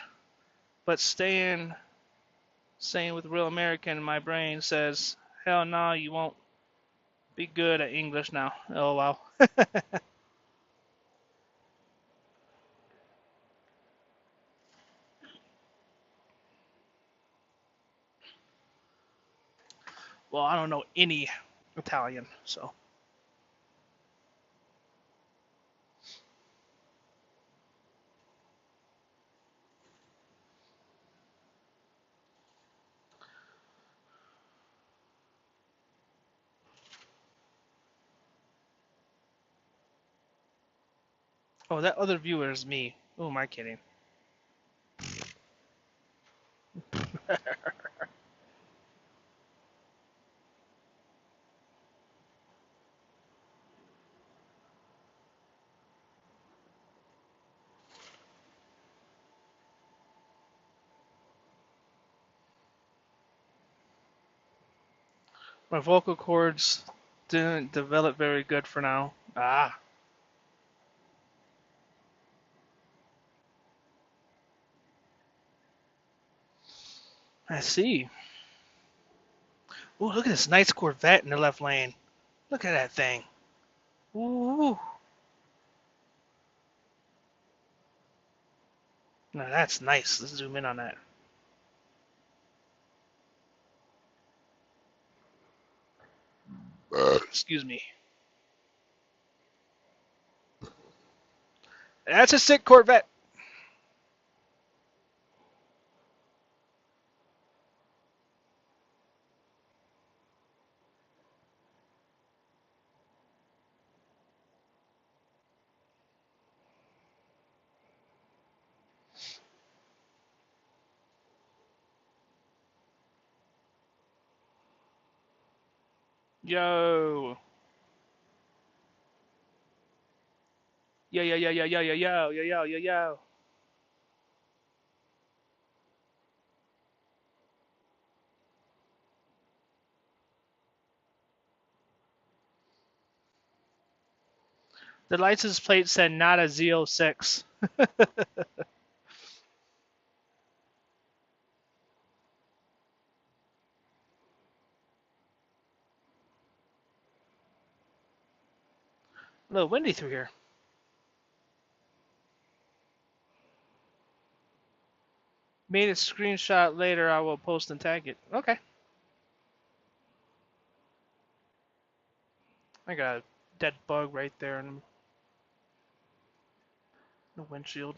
but saying with real American, my brain says, hell no, you won't be good at English now. Oh, wow. Well, I don't know any Italian, so. Oh, that other viewer is me. Who am I kidding? My vocal cords didn't develop very good for now. Ah. I see. Ooh, look at this nice Corvette in the left lane. Look at that thing. Ooh. Now that's nice. Let's zoom in on that. Excuse me. That's a sick Corvette. Yo. Yo, yo, yo, yo, yo, yo, yo, yo, yo, yo, yo. The license plate said not a Z06. A little windy through here. Made a screenshot later. I will post and tag it. Okay. I got a dead bug right there in the windshield.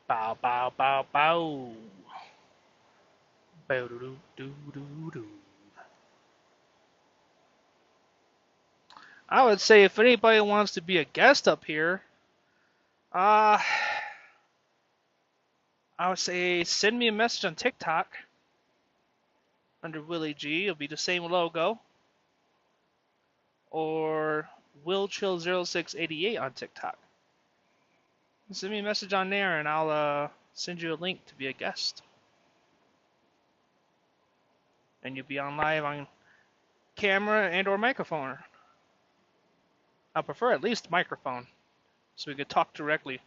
Bow, bow, bow, bow. Bow, doo, doo, doo, doo. I would say if anybody wants to be a guest up here, I would say send me a message on TikTok under Willie G. It'll be the same logo. Or WillChill0688 on TikTok. Send me a message on there and I'll send you a link to be a guest. And you'll be on live on camera and or microphone. I prefer at least microphone so we could talk directly.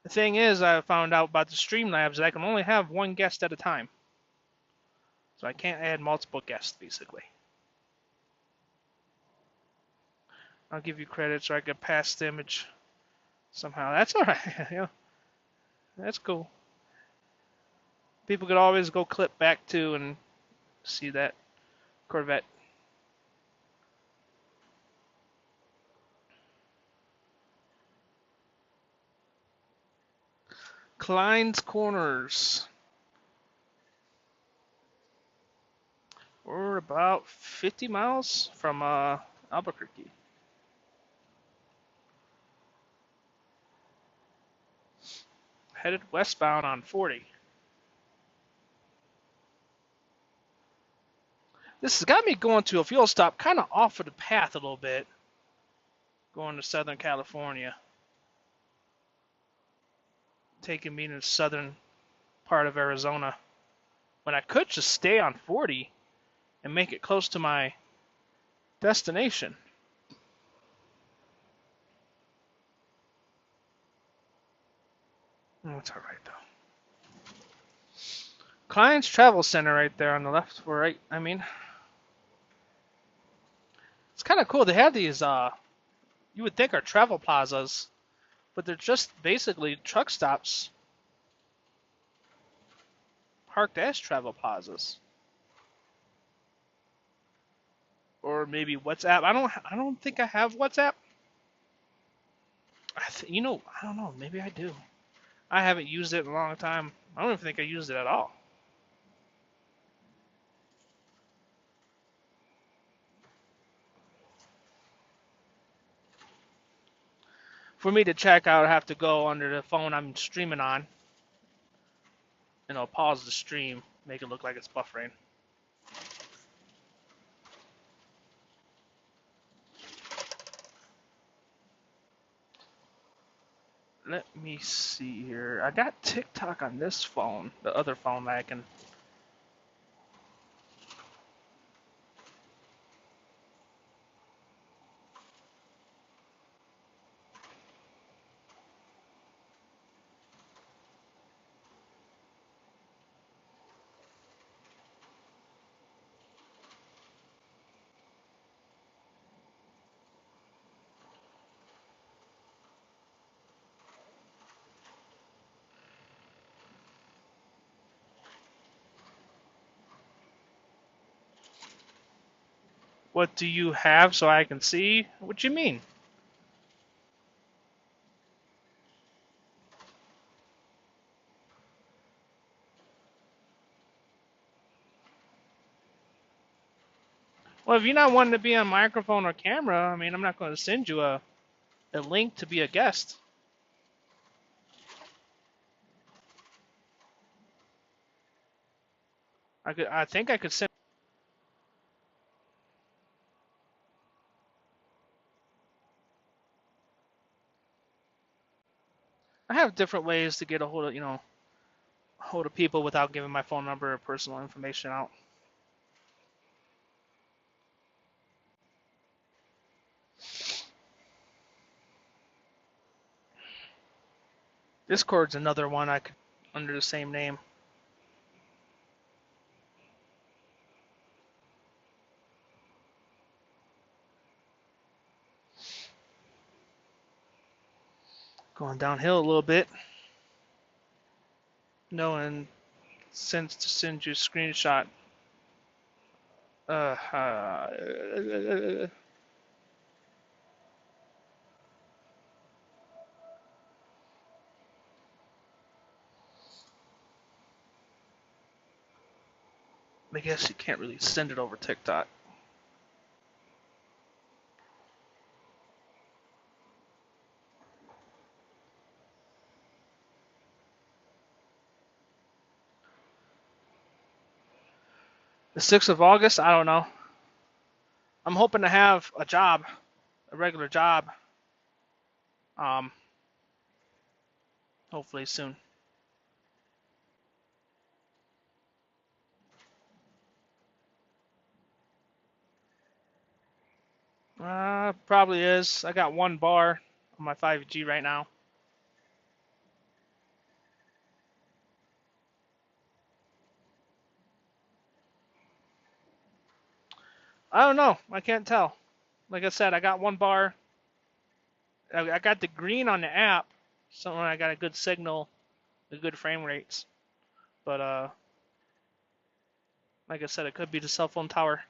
The thing is, I found out about the Streamlabs that I can only have one guest at a time. So I can't add multiple guests, basically. I'll give you credit so I can pass the image somehow. That's alright. Yeah, that's cool. People could always go clip back to and see that Corvette. Klein's Corners. We're about 50 miles from Albuquerque. Headed westbound on 40. This has got me going to a fuel stop kind of off of the path a little bit. Going to Southern California. Taking me to the southern part of Arizona. When I could just stay on 40 and make it close to my destination. That's alright though. Klein's Travel Center right there on the left or right, I mean. It's kind of cool. They have these, you would think are travel plazas, but they're just basically truck stops parked as travel plazas. Or maybe WhatsApp. I don't think I have WhatsApp. I don't know. Maybe I do. I haven't used it in a long time. I don't even think I used it at all. For me to check, I would have to go under the phone I'm streaming on. And I'll pause the stream, make it look like it's buffering. Let me see here. I got TikTok on this phone, the other phone that I can. What do you have so I can see? What you mean? Well, if you're not wanting to be on microphone or camera, I mean, I'm not going to send you a link to be a guest. I think I could send. I have different ways to get a hold of, hold of people without giving my phone number or personal information out. Discord's another one I could under the same name. Going downhill a little bit. No, and to send you a screenshot. I guess you can't really send it over TikTok. The 6th of August, I don't know. I'm hoping to have a job, a regular job, hopefully soon. Probably is. I got 1 bar on my 5G right now. I don't know. I can't tell. Like I said, I got 1 bar. I got the green on the app, so I got a good signal, a good frame rates. But like I said, it could be the cell phone tower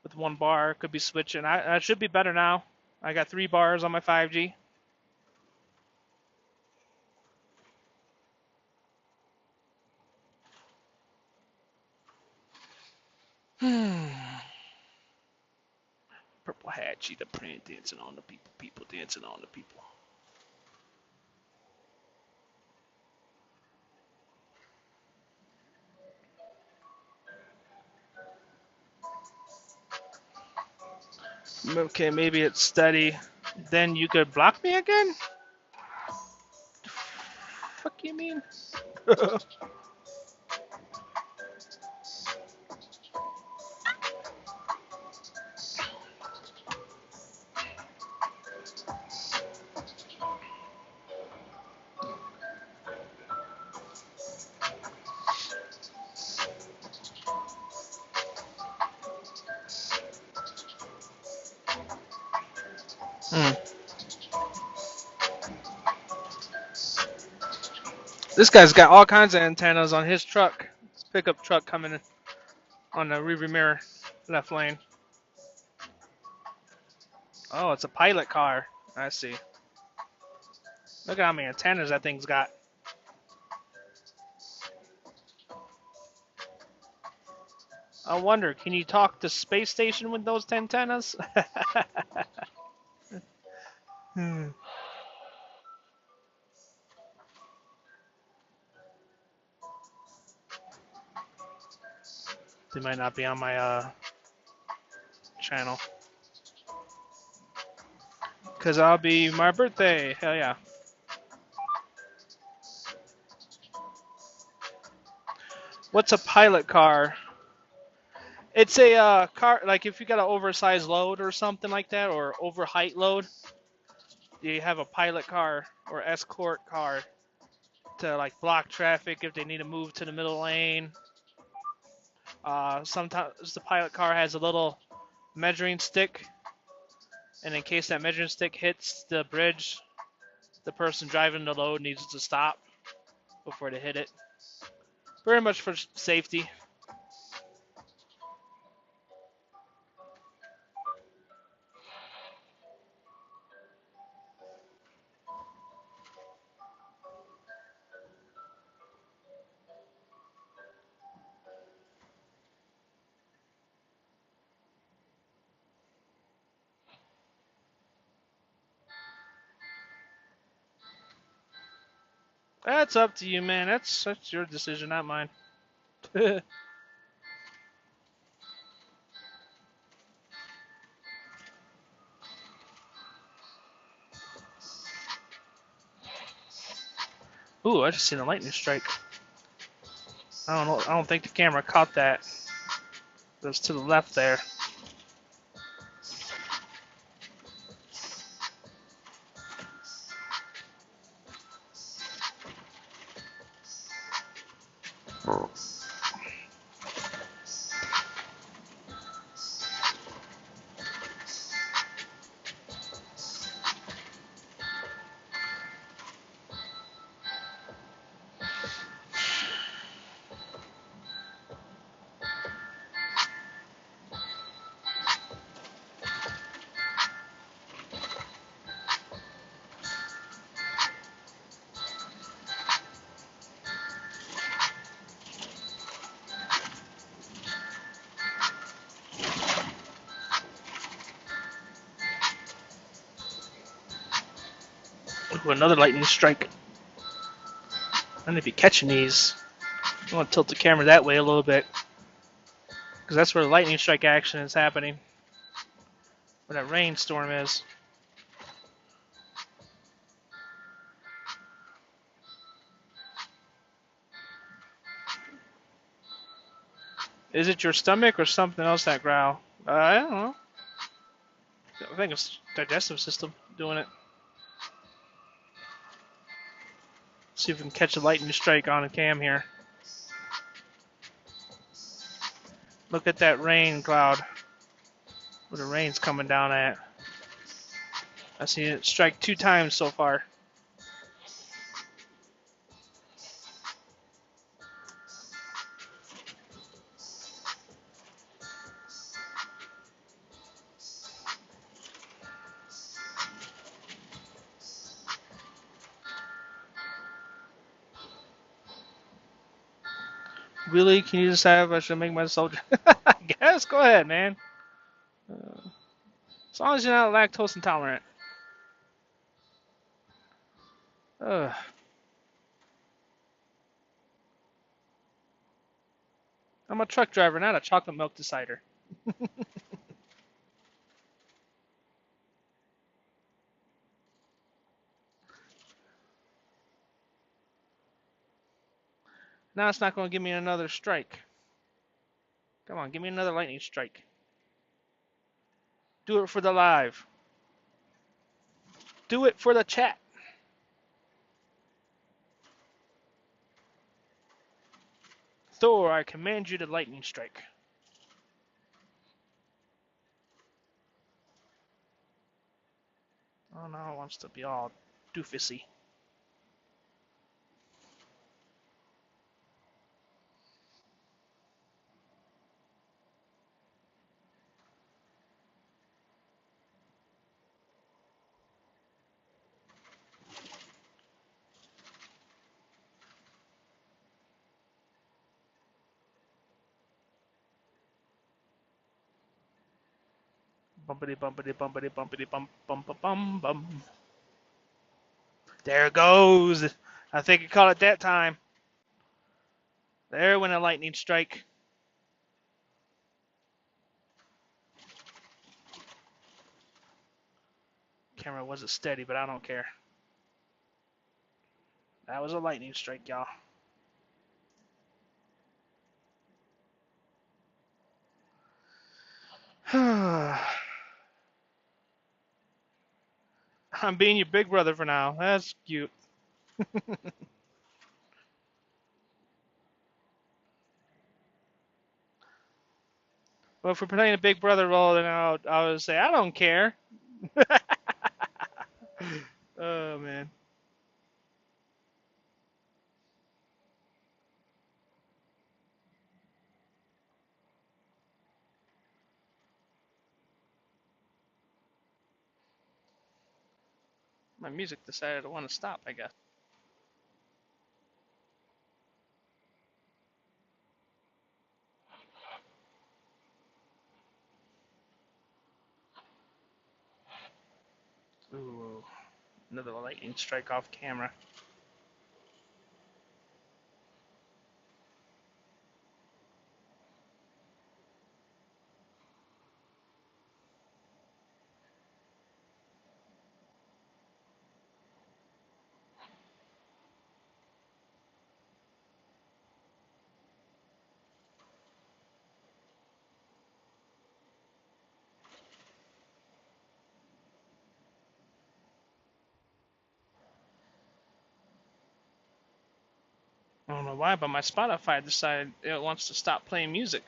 with 1 bar. It could be switching. I should be better now. I got 3 bars on my 5G. Purple hat, cheetah print, dancing on the people, people dancing on the people. Okay, maybe it's steady. Then you could block me again? Fuck you mean? This guy's got all kinds of antennas on his truck. His pickup truck coming in on the rearview mirror, left lane. Oh, it's a pilot car. I see. Look at how many antennas that thing's got. I wonder, can you talk to space station with those antennas? They might not be on my channel. Cause I'll be my birthday. Hell yeah. What's a pilot car? It's a car, like if you got an oversized load or something like that, or over height load, you have a pilot car or escort car to like block traffic if they need to move to the middle lane. Sometimes the pilot car has a little measuring stick, and in case that measuring stick hits the bridge, the person driving the load needs to stop before they hit it. Very much for safety. That's up to you, man. That's your decision, not mine. Ooh, I just seen a lightning strike. I don't know. I don't think the camera caught that. It was to the left there. Ooh, another lightning strike. And if you're catching these, I want to tilt the camera that way a little bit, because that's where the lightning strike action is happening. Where that rainstorm is. Is it your stomach or something else that growl? I don't know. I think it's digestive system doing it. See if we can catch a lightning strike on a cam here. Look at that rain cloud. Where the rain's coming down at. I've seen it strike 2 times so far. Really? Can you just have, I should make my soldier? I guess. Go ahead, man. As long as you're not lactose intolerant. Ugh. I'm a truck driver, not a chocolate milk decider. Now it's not going to give me another strike. Come on, give me another lightning strike. Do it for the live. Do it for the chat. Thor, I command you to lightning strike. Oh no, it wants to be all doofusy. Bumpity bumpity bumpity bumpity bump bump bum bum. There it goes. I think you caught it that time. There went a lightning strike. Camera wasn't steady, but I don't care. That was a lightning strike, y'all. I'm being your big brother for now. That's cute. Well, if we're playing a big brother role, then I would say I don't care. Oh man. My music decided to want to stop, I guess. Ooh, another lightning strike off camera. I don't know why, but my Spotify decided it wants to stop playing music.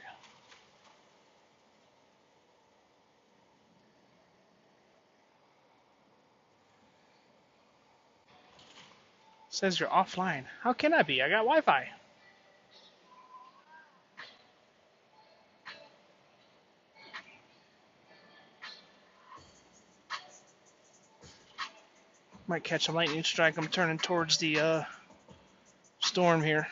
It says you're offline. How can I be? I got Wi-Fi. Might catch a lightning strike. I'm turning towards the storm here.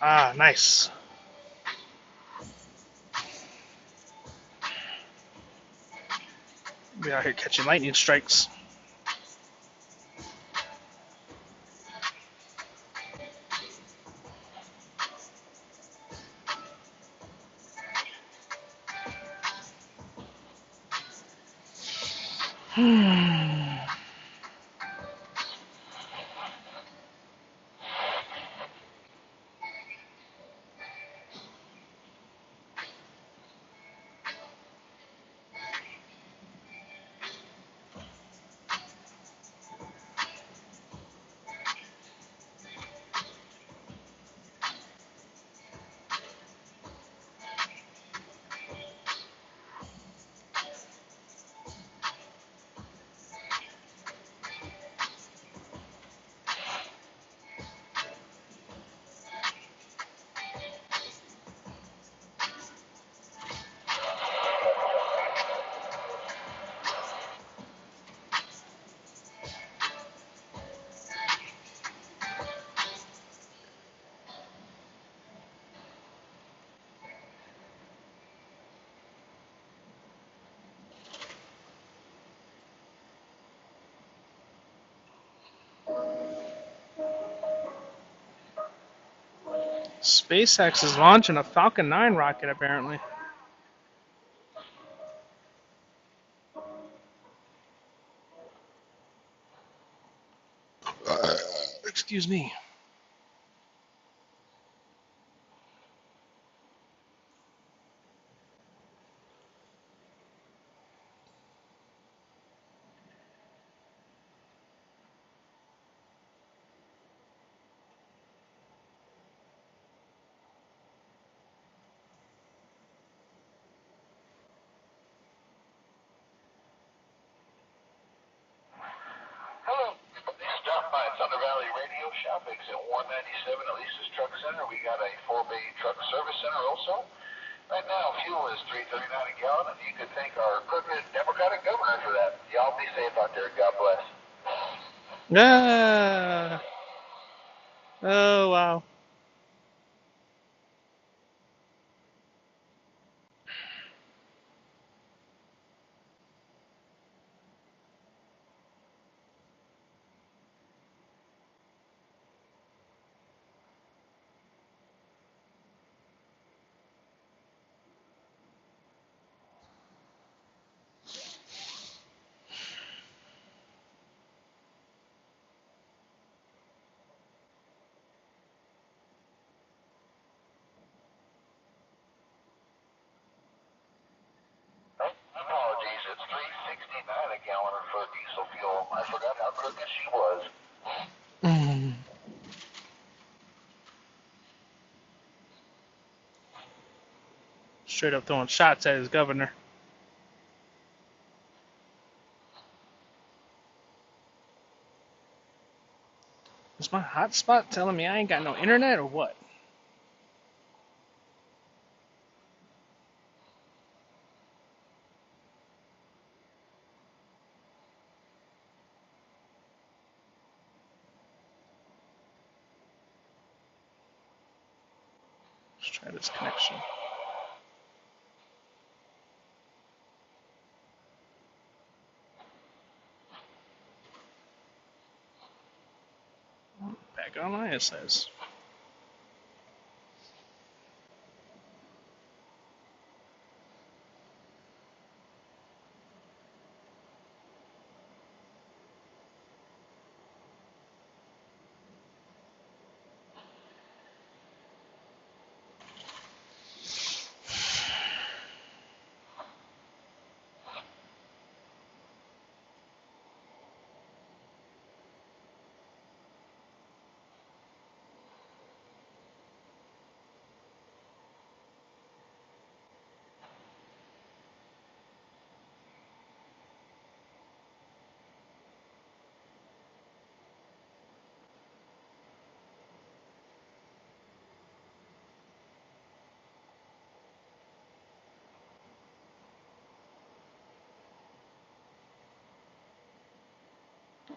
Ah, nice. Be out here catching lightning strikes. SpaceX is launching a Falcon 9 rocket, apparently. Excuse me. Hello. Stop by Thunder Valley Radio Shop, exit 197 at Lisa's Truck Center. We got a 4-bay truck service center also. Right now, fuel is $3.39 a gallon, and you can thank our crooked Democratic governor for that. Y'all be safe out there. God bless. Oh, wow. Apologies, it's $3.69 a gallon for diesel fuel. I forgot how crooked she was. Straight up throwing shots at his governor. Is my hotspot telling me I ain't got no internet or what? Let's try this connection. Back online, it says.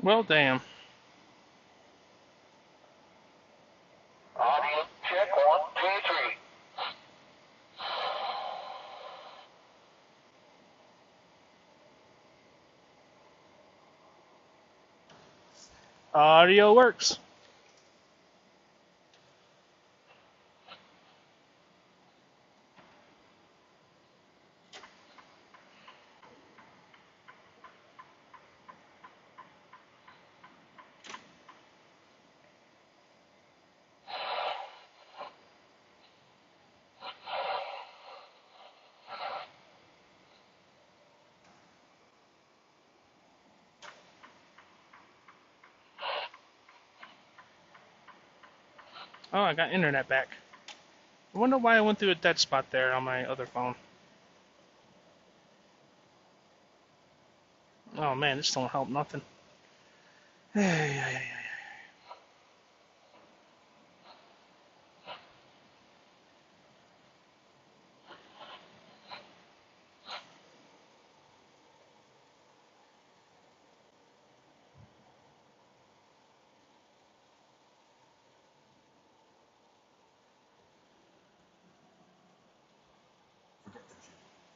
Well, damn. Audio check, 1, 2, 3. Audio works. Oh, I got internet back. I wonder why I went through a dead spot there on my other phone. Oh man, this don't help nothing.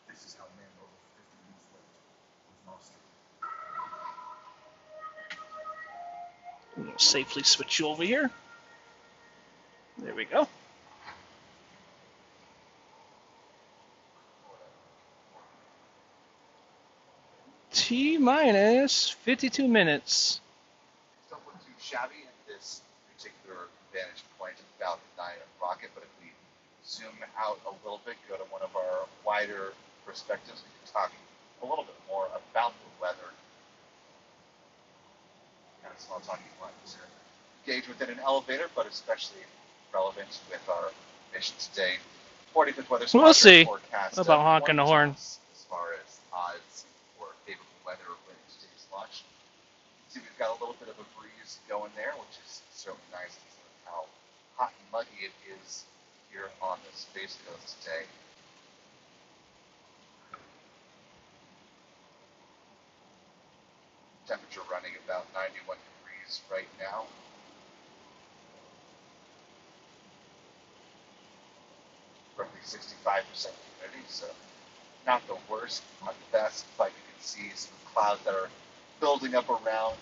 This is how a man over 50 years lived. I'm gonna safely switch you over here. There we go. T-minus 52 minutes. Don't look too shabby in this particular vantage point of Falcon 9 rocket, but if we zoom out a little bit, go to one of our wider perspectives, we can talk a little bit more about the weather. Kind of small talking points here. Engage within an elevator, but especially relevant with our mission today. 45th Weather Squadron We'll see forecast about honking the horn. as far as odds for favorable weather when today's launch. See, we've got a little bit of a breeze going there, which is certainly nice considering how hot and muggy it is here on the Space Coast today. Temperature running about 91 degrees right now. 65% humidity, so not the worst, not the best, but you can see some clouds that are building up around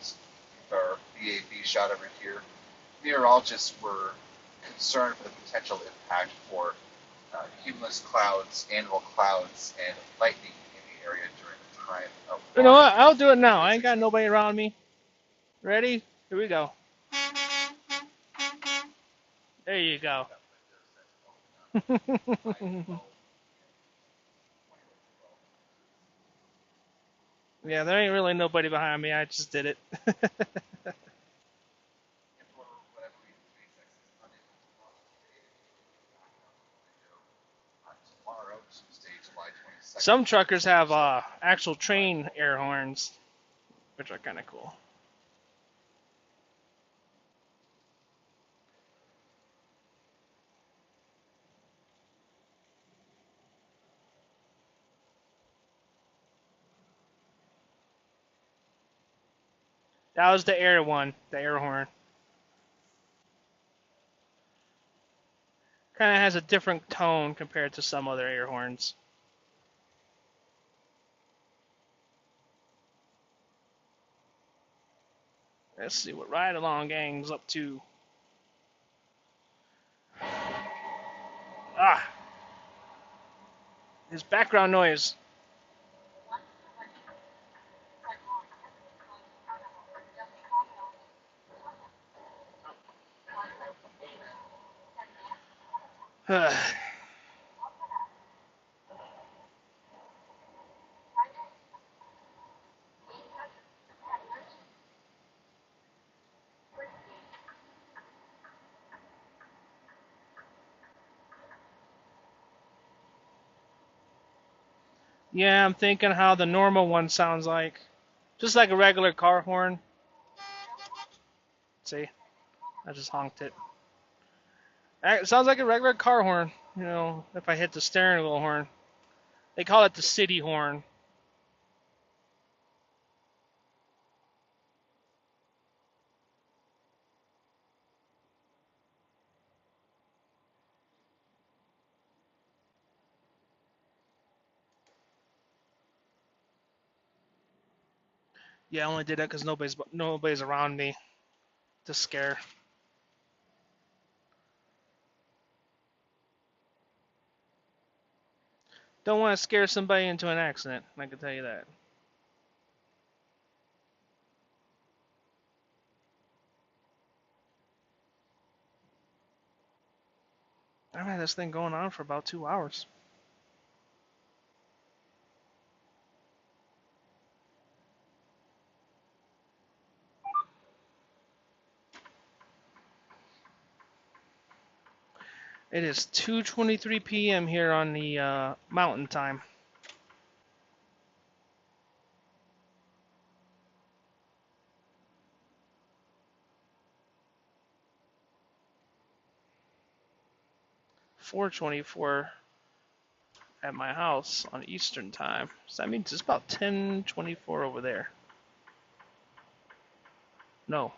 our VAB shot over here. Meteorologists were concerned for the potential impact for cumulus clouds, annual clouds, and lightning in the area during the time of. You know what? I'll do it now. I ain't got nobody around me. Ready? Here we go. There you go. Yeah, there ain't really nobody behind me. I just did it. Some truckers have actual train air horns, which are kind of cool. That was the air one, the air horn. Kind of has a different tone compared to some other air horns. Let's see what Ride Along Gang's up to. Ah! His background noise. Yeah, I'm thinking how the normal one sounds like. Just like a regular car horn. See? I just honked it. It sounds like a regular car horn, you know, if I hit the steering wheel horn. They call it the city horn. Yeah, I only did that because nobody's around me to scare. Don't want to scare somebody into an accident, I can tell you that. I've had this thing going on for about 2 hours. It is 2:23 p.m. here on the mountain time. .24 at my house on Eastern time. So that means it's about 10:24 over there. No.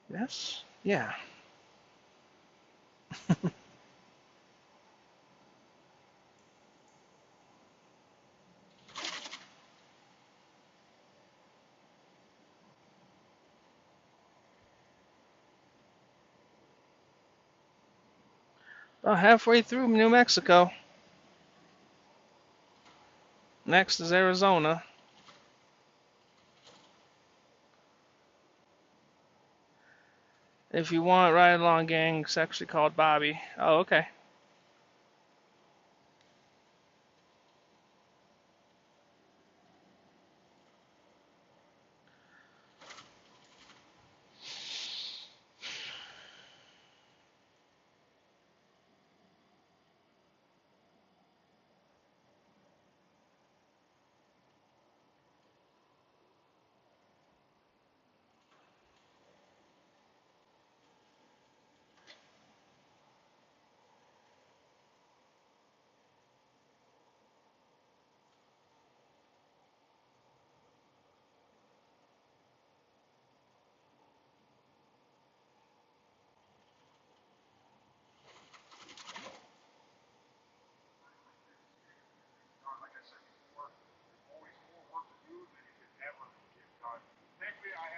Yes? Yeah. About halfway through New Mexico. Next is Arizona. If you want Ride Along Gang, it's actually called Bobby. Oh, okay.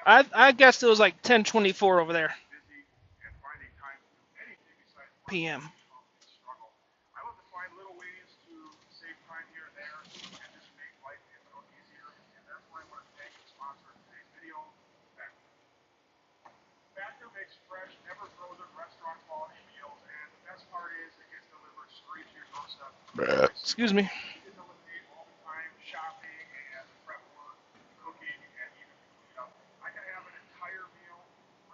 I guessed it was like 10:24 over there. PM. I love to find little ways to save time here and there and just make life a little easier. And that's why I want to thank the sponsor of today's video, Factor. Factor makes fresh, never frozen restaurant quality meals, and the best part is it gets delivered straight to your doorstep. Excuse me. You can eliminate all the time shopping and prep work, cooking, and even cleaning up. I can have an entire meal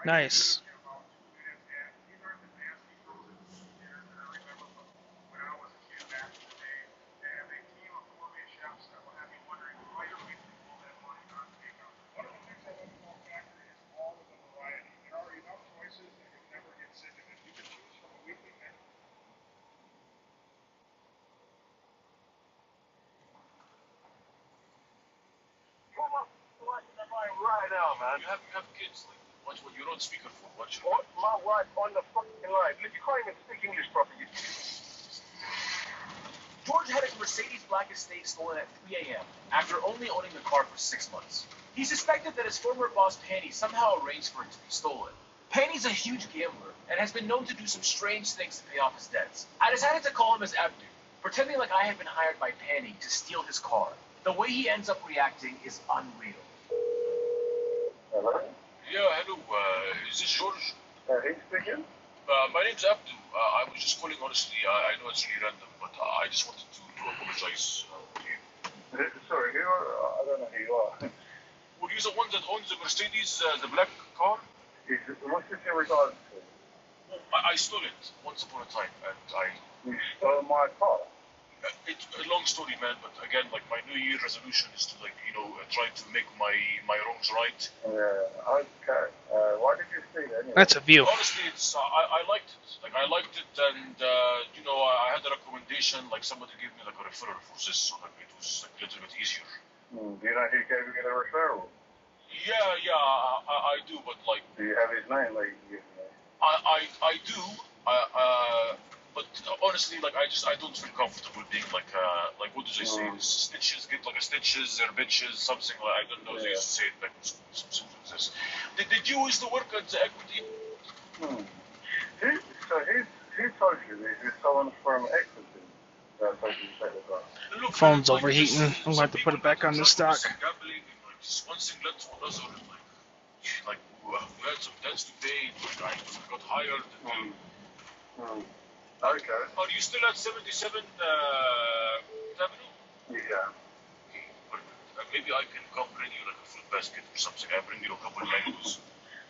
right Nice. in about 2 minutes, and these aren't the nasty frozen dinners that I remember from when I was a kid back in the day. They have a team of gourmet chefs that will have you wondering why you're wasting all that money on takeout. One of the things I love about Factor is all of the variety. There are enough choices that you'll never get sick of it. You can choose from a weekly menu. Pull up watching the line right now, man. You have kids, like, watch what you're on speakerphone. Watch your What? My wife on the fucking line. You can't even speak English properly. George had his Mercedes Black Estate stolen at 3 a.m. after only owning the car for 6 months. He suspected that his former boss Penny somehow arranged for it to be stolen. Penny's a huge gambler and has been known to do some strange things to pay off his debts. I decided to call him as Abdu, pretending like I had been hired by Penny to steal his car. The way he ends up reacting is unreal. Hello? Yeah, hello. Is this George? He's speaking? My name's Abdu. I was just calling, honestly. I know it's really random, but I just wanted to apologize to you. Sorry, who are, I don't know who you are. Were you the one that owns the Mercedes, the black car? What's this in regards to? Well, I stole it once upon a time, and You stole my car? It's a long story, man, but again, like, my New Year resolution is to, like, try to make my wrongs right. Yeah, okay. Why did you steal it anyway? That's a view. Honestly, it's I liked it. Like, I liked it, and I had a recommendation. Like, somebody gave me like a referral for this, so like it was like a little bit easier. Do you know who gave you the referral? Yeah, I do, but like. Do you have his name? Like, you give me? I do. But honestly, like, I don't feel comfortable being like what do they say? Snitches get like a stitches or bitches, something like, I don't know. They used to say it like something like this. Did you used to work at the equity? Who told you this? Is someone from equity that told you to take the car? Look, Phone's man, overheating. I'm going to have to put it back on the stock. Gambling, and, like, just one thing led to another. Like we had some debts to pay. Like, I got hired. Okay. Are you still at 77 Avenue? Yeah. Okay, perfect. Maybe I can come bring you like a fruit basket or something. I bring you a couple of mangoes.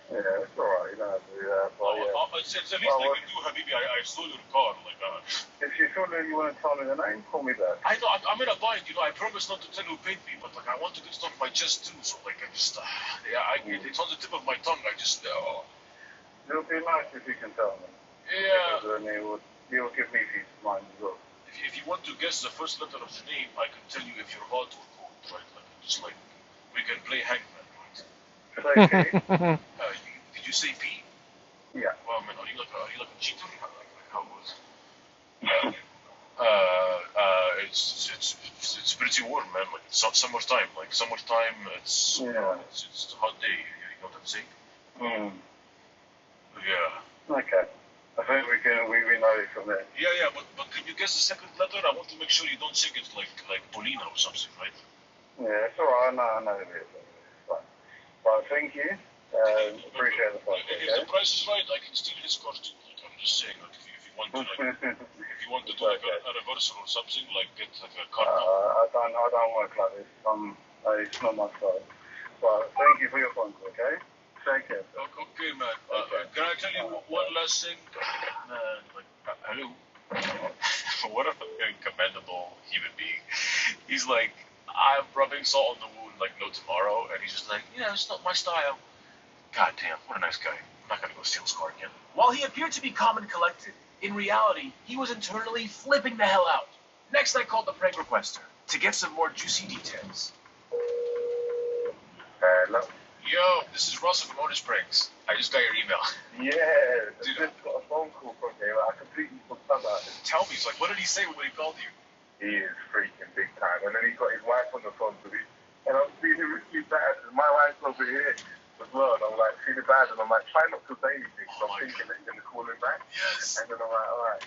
Yeah, it's alright. You don't have to do that. But, It's the least I can do, Habibi. I stole your car. Like, if you feel that you want to tell me the name, call me back. I know. I'm in a bind. I promise not to tell who paid me, but like I want to get stuff off my chest too. So like I just, it's on the tip of my tongue. I just. It'll be nice if you can tell me. Yeah. Because then you'll give me peace of mind as well. If you want to guess the first letter of the name, I can tell you if you're hot or cold, right? Like, just like we can play hangman, right? Say P? Did you say P? Yeah. Well, man, are you like a cheater? Like how was? It's pretty warm, man. Like it's summertime. Like summertime, it's a hot day. You know what I'm saying? Yeah. Okay. I think we know it from there. Yeah, but can you guess the second letter? I want to make sure you don't sing it like Paulina or something, right? Yeah, it's alright. I know it is. It's fine. But thank you. Appreciate the phone. If the price is right, I can steal his car too. Like, I'm just saying, like, if you want to, like, if you want to do like a reversal or something, like get like a car. I don't work like this. It's not my style. But thank you for your phone call, okay? Take care. Okay, man. Can I tell you one last thing? Man, like, hello. What a fucking commendable human being. He's like, I'm rubbing salt on the wound like no tomorrow, and he's just like, it's not my style. God damn, what a nice guy. I'm not gonna go steal his car again. While he appeared to be calm and collected, in reality, he was internally flipping the hell out. Next, I called the prank requester to get some more juicy details. Hello? Yo, this is Russell from Otis Pranks. I just got your email. Yeah, dude, I just got a phone call from him. I completely forgot about it. Tell me, he's like, what did he say when he called you? He is freaking big time. And then he got his wife on the phone to me. And I'm feeling really bad. My wife's over here. as well. And I'm like feeling bad, and I'm like trying not to say anything. So I'm thinking that he's gonna call him back. Yes. And then I'm like, all right.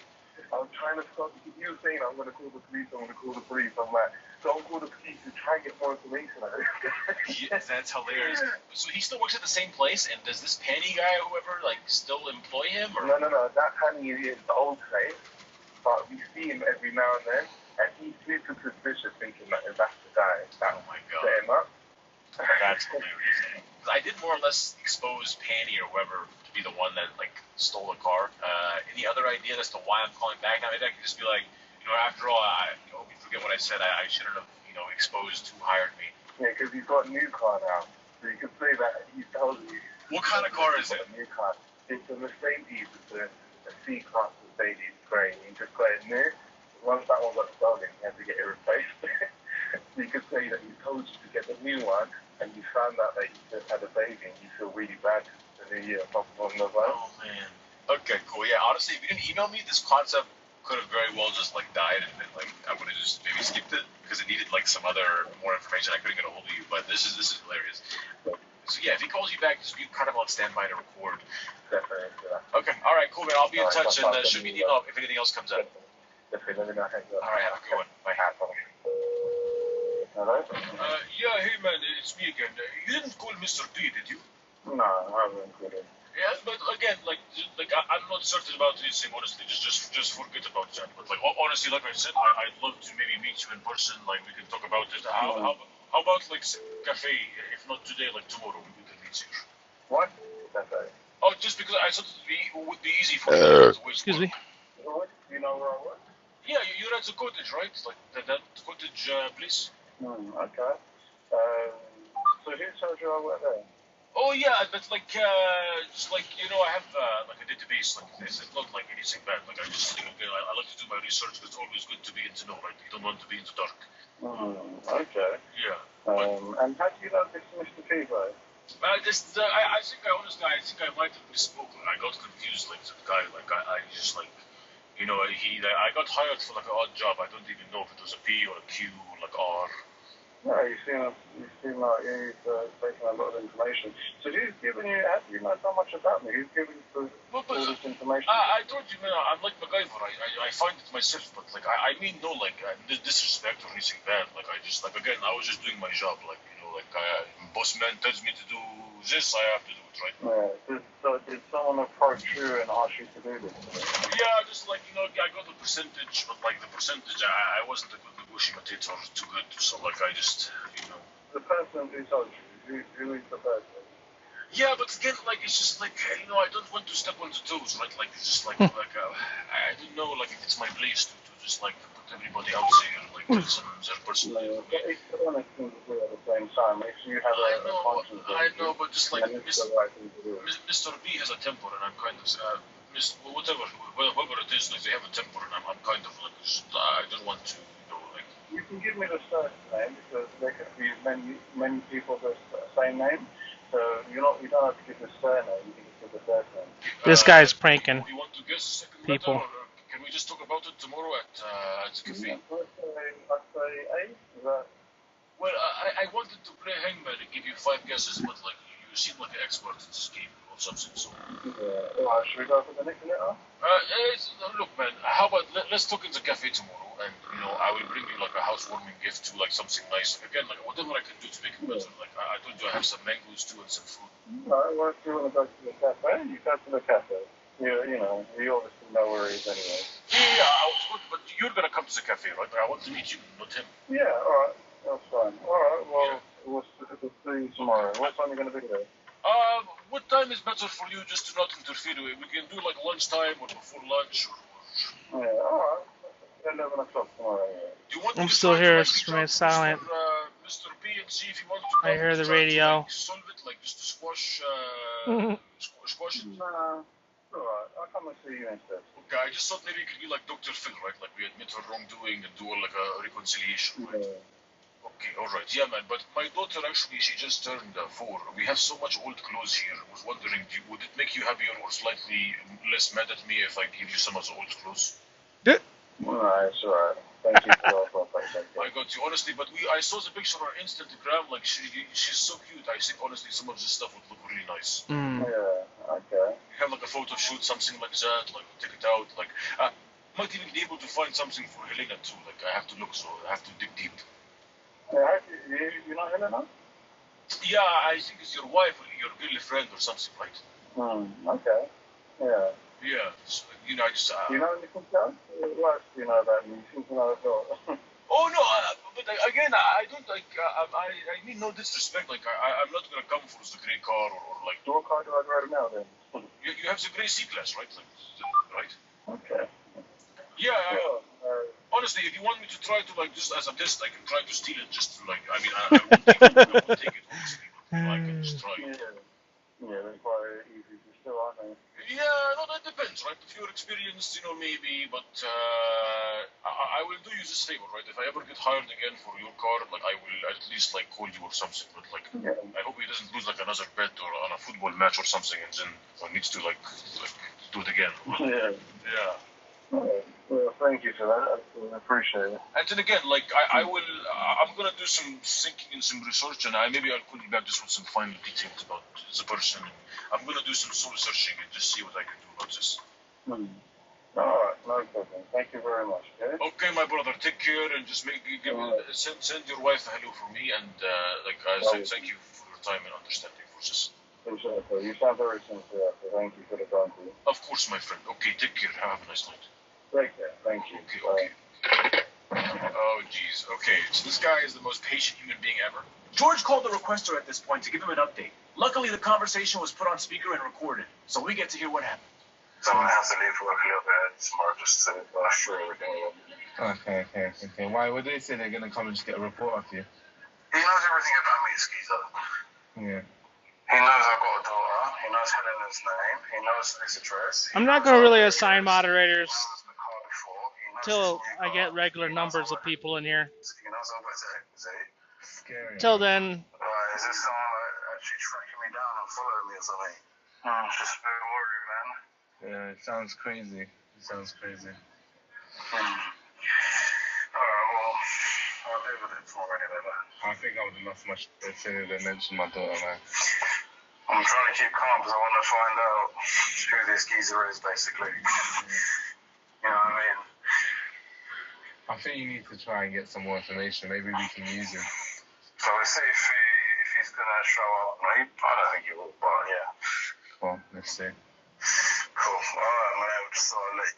I'm trying to stop. You were saying I'm gonna call the police. I'm gonna call the police. I'm like, don't call the police to try and get more information out of it. Yeah, that's hilarious. So he still works at the same place, and does this Penny guy or whoever like still employ him? Or? No. That Penny is the old place, but we see him every now and then, and he's super suspicious, thinking that that's the guy that set him up. That's hilarious. I did more or less expose Penny or whoever to be the one that like stole the car. Any other idea as to why I'm calling back? I mean, I could just be like, after all, I hope you forget what I said. I shouldn't have, exposed who hired me. Yeah, because he's got a new car now, so you can say that he tells you. What kind of car is it? A new car. It's a Mercedes. It's a C-Class Mercedes grey. He just got it new. Once that one got stolen, he had to get it replaced. So you could say that he told you to get the new one, and you found out that you just had a baby, and you feel really bad the new year or something on those lines. Oh man. Okay, cool. Yeah, honestly, if you didn't email me, this concept could have very well just died, and then I would have just maybe skipped it because it needed some other more information. I couldn't get a hold of you, but this is hilarious. So yeah, if he calls you back, just be kind of on standby to record. Definitely. Yeah. Okay. All right. Cool, man. I'll be in touch and shoot me an email if anything else comes up. Definitely. Let me know. All right. Have a good one. Bye. Hello? Yeah. Hey, man. It's me again. You didn't call Mr. B, did you? No, I haven't called him. Yeah, but again, I'm not certain about this thing, honestly. Just forget about that. But honestly, like I said, I'd love to maybe meet you in person. We can talk about it. How about cafe? If not today, tomorrow, we can meet here. What? Cafe? Oh, just because I thought it would be easy for you to waste. Excuse me. You know where I work? Yeah, you're at the cottage, right? That cottage place. Okay. So who told you I work there? Oh yeah, but just I have a database like this. It's not anything bad. I just think I like to do my research. But it's always good to be in the know, right? You don't want to be in the dark. Okay. Yeah. And how do you know this Mr. Pivo? I think I might have misspoken. I got confused. The guy. I got hired for an odd job. I don't even know if it was a P or a Q or R. No, you seem like he's taking a lot of information. So who's giving you, how do you know so much about me? Who's giving you all this information? I told you, man, I'm like MacGyver. I find it myself, but I mean no disrespect or anything bad. Again, I was just doing my job. Boss man tells me to do this, I have to do it, right? Yeah. So did someone approach you and ask you to do this? Yeah, just I got a percentage, but the percentage, I wasn't a good negotiator, too good. So I just, The person who told you, who is the person? Yeah, but again, it's just I don't want to step on the toes, right? It's just I don't know, if it's my place to just put everybody out there, their personal. It's the honest thing to do at the same time. If you have a conscience, I know, but just it's the right thing to do. Mr. B has a temper, and I'm kind of whoever it is, they have a temper, and I'm kind of I don't want to, You can give me the first name because there can be many people with the same name. So you don't have to give the surname. You can just give the first name. This guy's pranking You want to guess the second people. letter, or can we just talk about it tomorrow at the cafe? I'd say A. Is that? Well, I wanted to play hangman and give you 5 guesses, but you seem like an expert in this game or something. So. Alright, should we go for the next letter? Look, man. How about let's talk in the cafe tomorrow, and I will bring you a housewarming gift to something nice. Again, whatever I can do to make it better. I told you I have some mangoes too and some fruit. Alright, well, if you want to go to the cafe, you go to the cafe. You obviously know where he is anyway. Yeah, but you're gonna come to the cafe, right? I want to meet you, not him. Yeah, alright, that's fine. Alright, well, we'll see you tomorrow. What time are you going to be there? What time is better for you, just to not interfere? We can do lunchtime or before lunch. Yeah, alright. 11 o'clock tomorrow. Yeah. Do you want I'm still here. It's remain silent. Mr. B and see if he wants to I hear the radio. Solve it, just to squash it. No. Alright, I'll come and see you instead. Okay, I just thought maybe it could be like Dr. Phil, right? We admit our wrongdoing and do a reconciliation, right? Yeah. Okay, alright, yeah, man. But my daughter actually, she just turned 4. We have so much old clothes here. I was wondering, would it make you happier or slightly less mad at me if I give you some of the old clothes? Alright, it's alright. Thank you for the offer. I got you, honestly, but I saw the picture on Instagram, she's so cute. I think, honestly, some of this stuff would look really nice. Mm. Yeah, okay. Have like a photo shoot, something like that, like take it out, like might even be able to find something for Helena too. Like I have to look, so I have to dig deep. Yeah, you know Helena? Yeah, I think it's your wife or your girlfriend or something, right? Okay. Yeah. Yeah, so, you know, I just. Do you know anything else? What else do you know about me? You seem to know it all. Oh no, but again, I don't like. I mean no disrespect. Like I'm not gonna come for the grey car or like. What car do I drive now then? You have the grey C-Class, right? Like, right? Okay. Yeah. Honestly, if you want me to try to like just as a test, I can try to steal it. Just to, like, I mean, I won't take it. I won't take it honestly, but I can just try. Yeah, they're quite easy to steal, aren't they? Yeah, no, that depends, right? If you're experienced, you know, maybe, but I will do you this favor, right? If I ever get hired again for your car, like, I will at least, like, call you or something, but, like, I hope he doesn't lose, like, another bet or on a football match or something, and then needs to, like do it again. Yeah. Yeah. Well, thank you for that. I appreciate it. And then again, like, I'm gonna do some thinking and some research, and maybe I'll call you back just with some final details about the person. I'm gonna do some soul searching and just see what I can do about this. Alright, no problem. Thank you very much, okay? Okay, my brother, take care and just send your wife a hello for me, and like I said, thank you for your time and understanding for this. Appreciate it. You sound very sincere, so thank you for the time, too. Of course, my friend. Okay, take care. Have a nice night. Take care. Thank you. Okay. Oh, jeez. Okay, so this guy is the most patient human being ever. George called the requester at this point to give him an update. Luckily, the conversation was put on speaker and recorded, so we get to hear what happened. So I'm gonna have to leave for work a little bit tomorrow just to assure everything. Okay. Why would they say they're gonna come and just get a report off you? He knows everything about me, Skeezer. Yeah. He knows I've got a daughter. He knows Helena's name. He knows this address. I'm not gonna really assign moderators till I get regular numbers of people in here. He knows all about it. Scary. Till then, Is this someone actually tracking me down and following me or something? I'm just a bit worried, man. Yeah, it sounds crazy. Alright, well, I'll deal with it tomorrow anyway, man. I think I would have lost much as soon as they mentioned my daughter, man. I'm trying to keep calm because I want to find out who this geezer is, basically. You know what I mean? I think you need to try and get some more information. Maybe we can use him. So let's see if he's gonna show up. I don't think he will, but yeah. Well, let's see. Cool. Alright, man. We'll just start late.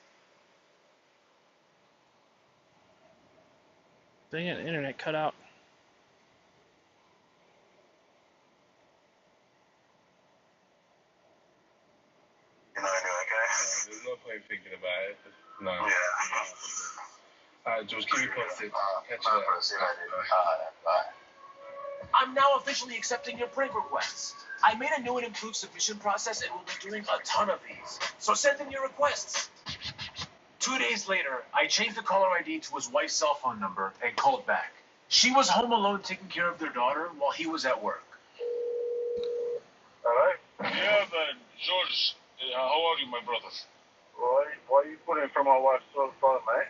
dang it, internet cut out. You know, anyway, okay? There's no point thinking about it. No. Yeah. Alright, George, keep me posted. Catch you later. Bye. I'm now officially accepting your prank requests. I made a new and improved submission process and will be doing a ton of these. So send in your requests. 2 days later, I changed the caller ID to his wife's cell phone number and called back. She was home alone taking care of their daughter while he was at work. Hello? Yeah, man. George, how are you, my brother? Why are you putting from my wife's cell phone, mate?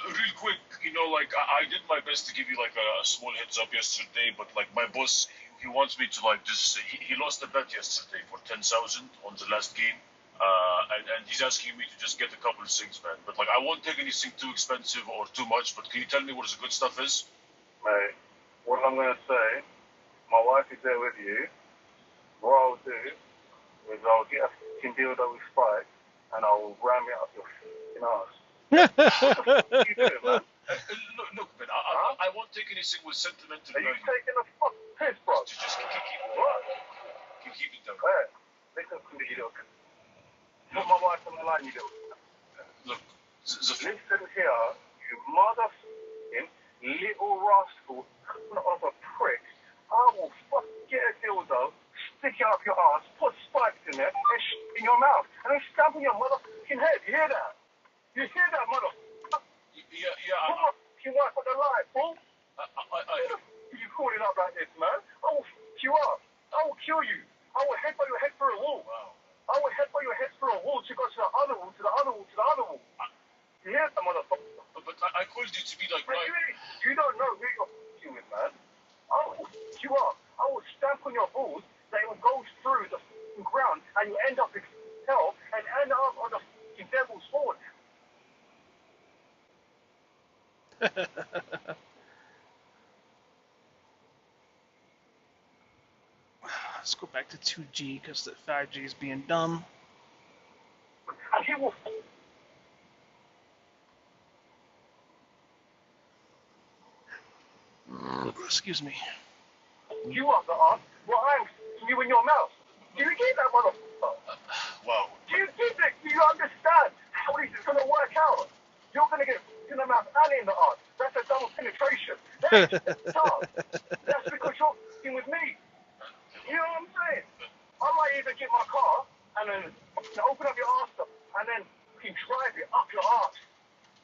Real quick, you know, like, I did my best to give you, like, a small heads up yesterday, but, like, my boss, he wants me to, like, just, he lost a bet yesterday for 10,000 on the last game, and he's asking me to just get a couple of things, man, but, like, I won't take anything too expensive or too much, but can you tell me what the good stuff is? Mate, what I'm going to say, my wife is there with you. What I'll do is I'll get a fucking dildo with spikes, and I'll ram it up your fucking ass. What are you doing, man? Look, man, I won't take anything with sentimental value. Are you taking a fucking piss, bro? Just keep it What? Keep it down. Hey, listen to me, you little. Put my wife on the line, you little. Look, listen here, you motherfucking little rascal of a prick. I will fucking get a dildo, stick it up your ass, put spikes in there, and in your mouth, and then stab in your motherfucking head. You hear that? You hear that, motherfucker? Yeah. Put my fucking wife on the line, fool. You calling up like this, man? I will fuck you up. I will kill you. I will headbutt your head through a wall. Wow. I will headbutt your head through a wall to go to the other wall, to the other wall, to the other wall. You hear that, motherfucker? But I called you to be like, right? You don't know who you're fucking with, man. I will fuck you up. I will stamp on your balls that it will go through Let's go back to 2G because the 5G is being dumb. And he will. Excuse me. You are the aunt. Well, I'm you in your mouth. Do you get that, motherfucker? Whoa. Do you get it? Do you understand how this is going to work out? You're going to get in the mouth and in the arm. That's a double penetration. That's tough. That's because you're f***ing with me. You know what I'm saying? I might even get my car and then open up your arse up and then fucking drive it up your arse.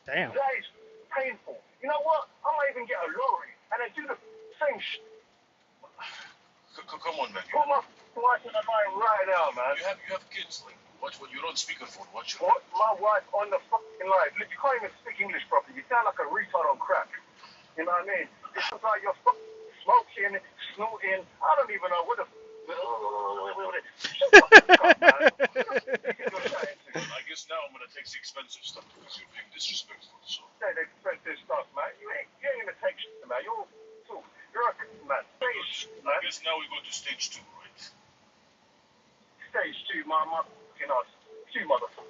Damn. That is painful. You know what? I might even get a lorry and then do the same shit. Come on, man. Put my wife in the line right now, man. You have kids. Like, watch what you're on speakerphone. Watch your. What? My wife on the fucking line. Look, you can't even speak English properly. You sound like a retard on crack. You know what I mean? It sounds like you're smoking, snorting. I don't even know what the. I guess now I'm gonna take the expensive stuff because you're being disrespectful. So. Say the expensive stuff, man. You ain't even take shit, man. You're a man. Stage, man. I guess now we go to stage 2, right? Stage 2, my fucking ass. 2 motherfucker.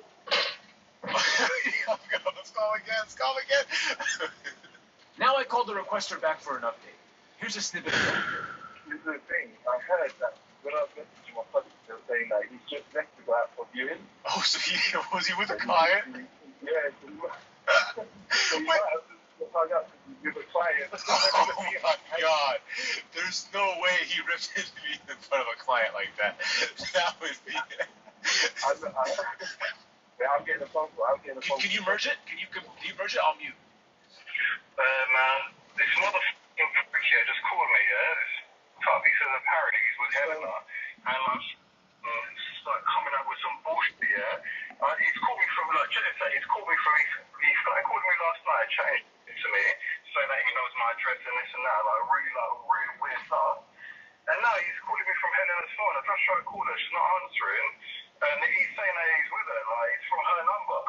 Let's call again. Now I called the requester back for an update. Here's a snippet of it. This is the thing. I heard that when I was messaging my cousin, they were saying that he's just next to go out for viewing. Oh, so was he with a client? Yeah. So you might have to find out with a client. Oh my God! There's no way he ripped into me in front of a client like that. That would be. I'm getting a phone call. Can you merge it? Can you merge it? I'll mute. Man, this motherfucking prick here just called me, yeah? This fuck, he says apparently he's with Helena, and like coming up with some bullshit, yeah? He's called me from, like, he started calling me last night, changed it to me, saying that he knows my address and this and that, like, really weird stuff. And now he's calling me from Helena's phone. I just tried to call her, she's not answering, and he's saying that he's with her, like, it's from her number.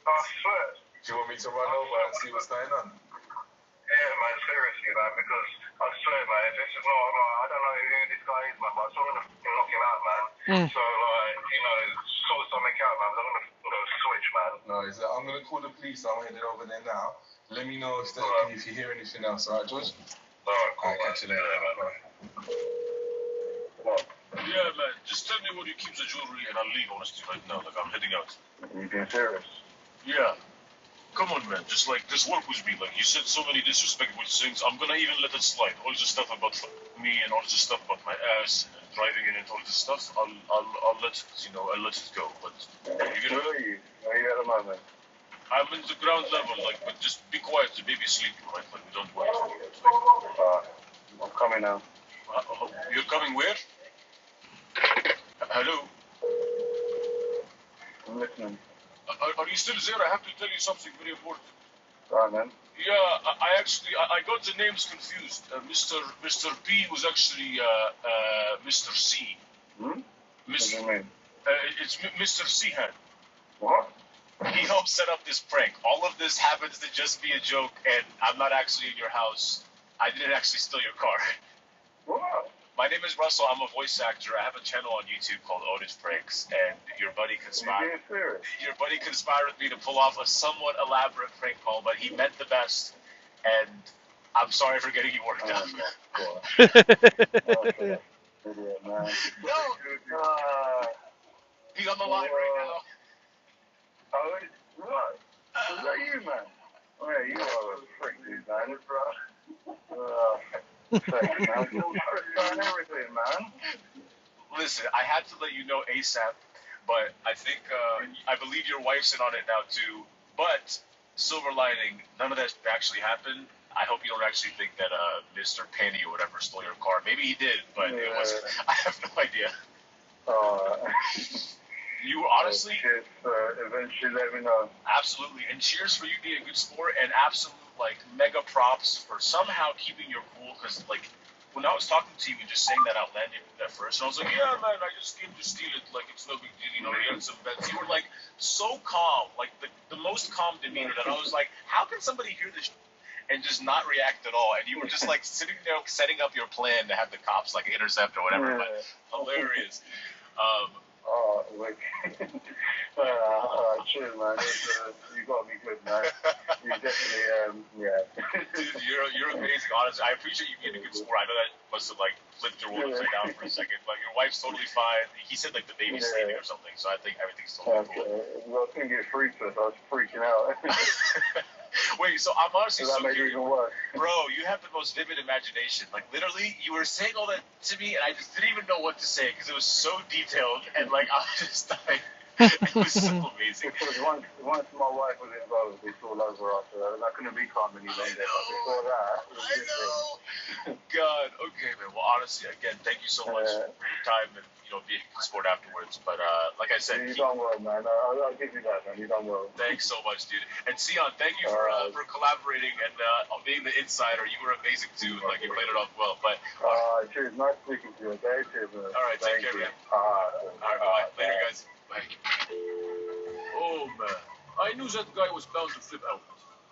I swear. Do you want me to run over and see what's going on? Yeah, man, seriously, man, because I swear, man, this is not, I don't know who this guy is, man, but I'm going to knock him out, man. So, like, sort something out, man. I'm going to switch, man. No, I'm going to call the police. I'm heading over there now. Let me know if you hear anything else, alright, George? Alright, cool, I'll catch you later. Yeah, man. Just tell me where you keep the jewelry and I'll leave, honestly, right now. Like, I'm heading out. You being serious? Yeah. Come on, man. Just work with me. Like, you said so many disrespectful things. I'm gonna even let it slide. All the stuff about me and all the stuff about my ass and driving in it, all this stuff. I'll let it, I'll let it go. But you're gonna. Where are you? Where are you at the moment? I'm in the ground level, but just be quiet. The baby's sleeping, right? Like, don't worry. I'm coming now. You're coming where? Hello. I'm listening. Are you still there? I have to tell you something very important. Right, man. Yeah, I got the names confused. Mr. P was actually Mr. C. What do you mean? It's Mr. Sehan. What? He helped set up this prank. All of this happens to just be a joke, and I'm not actually in your house. I didn't actually steal your car. What? My name is Russell. I'm a voice actor. I have a channel on YouTube called Otis Pranks, and your buddy conspired. Your buddy conspired with me to pull off a somewhat elaborate prank call, but he meant the best, and I'm sorry for getting you worked up. Idiot, man. No. He's on the line right now. Oh, what? Is that you, man? Oh, yeah, you are a freak, dude, man. Thanks, man. You're trying everything, man. Listen, I had to let you know ASAP, but I think, I believe your wife's in on it now too. But, silver lining, none of that actually happened. I hope you don't actually think that Mr. Penny or whatever stole your car. Maybe he did, but it was. I have no idea. You were honestly. Eventually, let me know. Absolutely, and cheers for you being a good sport, and absolute mega props for somehow keeping your cool. Because when I was talking to you and just saying that outlandish at first, and I was like, yeah, man, I just came to steal it, like it's no big deal, you know, he had some bets. You were like so calm, like the most calm demeanor that I was like, how can somebody hear this and just not react at all? And you were just like sitting there setting up your plan to have the cops like intercept or whatever. Yeah. But hilarious. Oh, like, chill, man. You gotta be good, man. You definitely, yeah. Dude, you're amazing, honestly. I appreciate you being a good sport. I know that must have like flipped your world upside down for a second, but your wife's totally fine. He said like the baby's sleeping or something, so I think everything's totally cool. Well, I couldn't get free to it. I was freaking out. Wait, so I'm honestly That so made it curious. even worse. Bro, you have the most vivid imagination. Like, literally, you were saying all that to me, and I just didn't even know what to say because it was so detailed, and, like, I was just like, it was so amazing. Because once my wife was involved, it's all over after that. And I couldn't be calm any longer. But before that, it was different. God, okay, man. Well, honestly, again, thank you so much for your time and, you know, being a sport afterwards. But, like I said, You done well, man. I'll give you that, man. You done well. thanks so much, dude. And Sion, thank you for collaborating and on being the insider. You were amazing, too. Like, you played it off well. But Cheers. Nice speaking to you, okay? Cheers, man. all right, take care, man. All right, bye. Later, guys. Bye. Oh, man. I knew that guy was bound to flip out.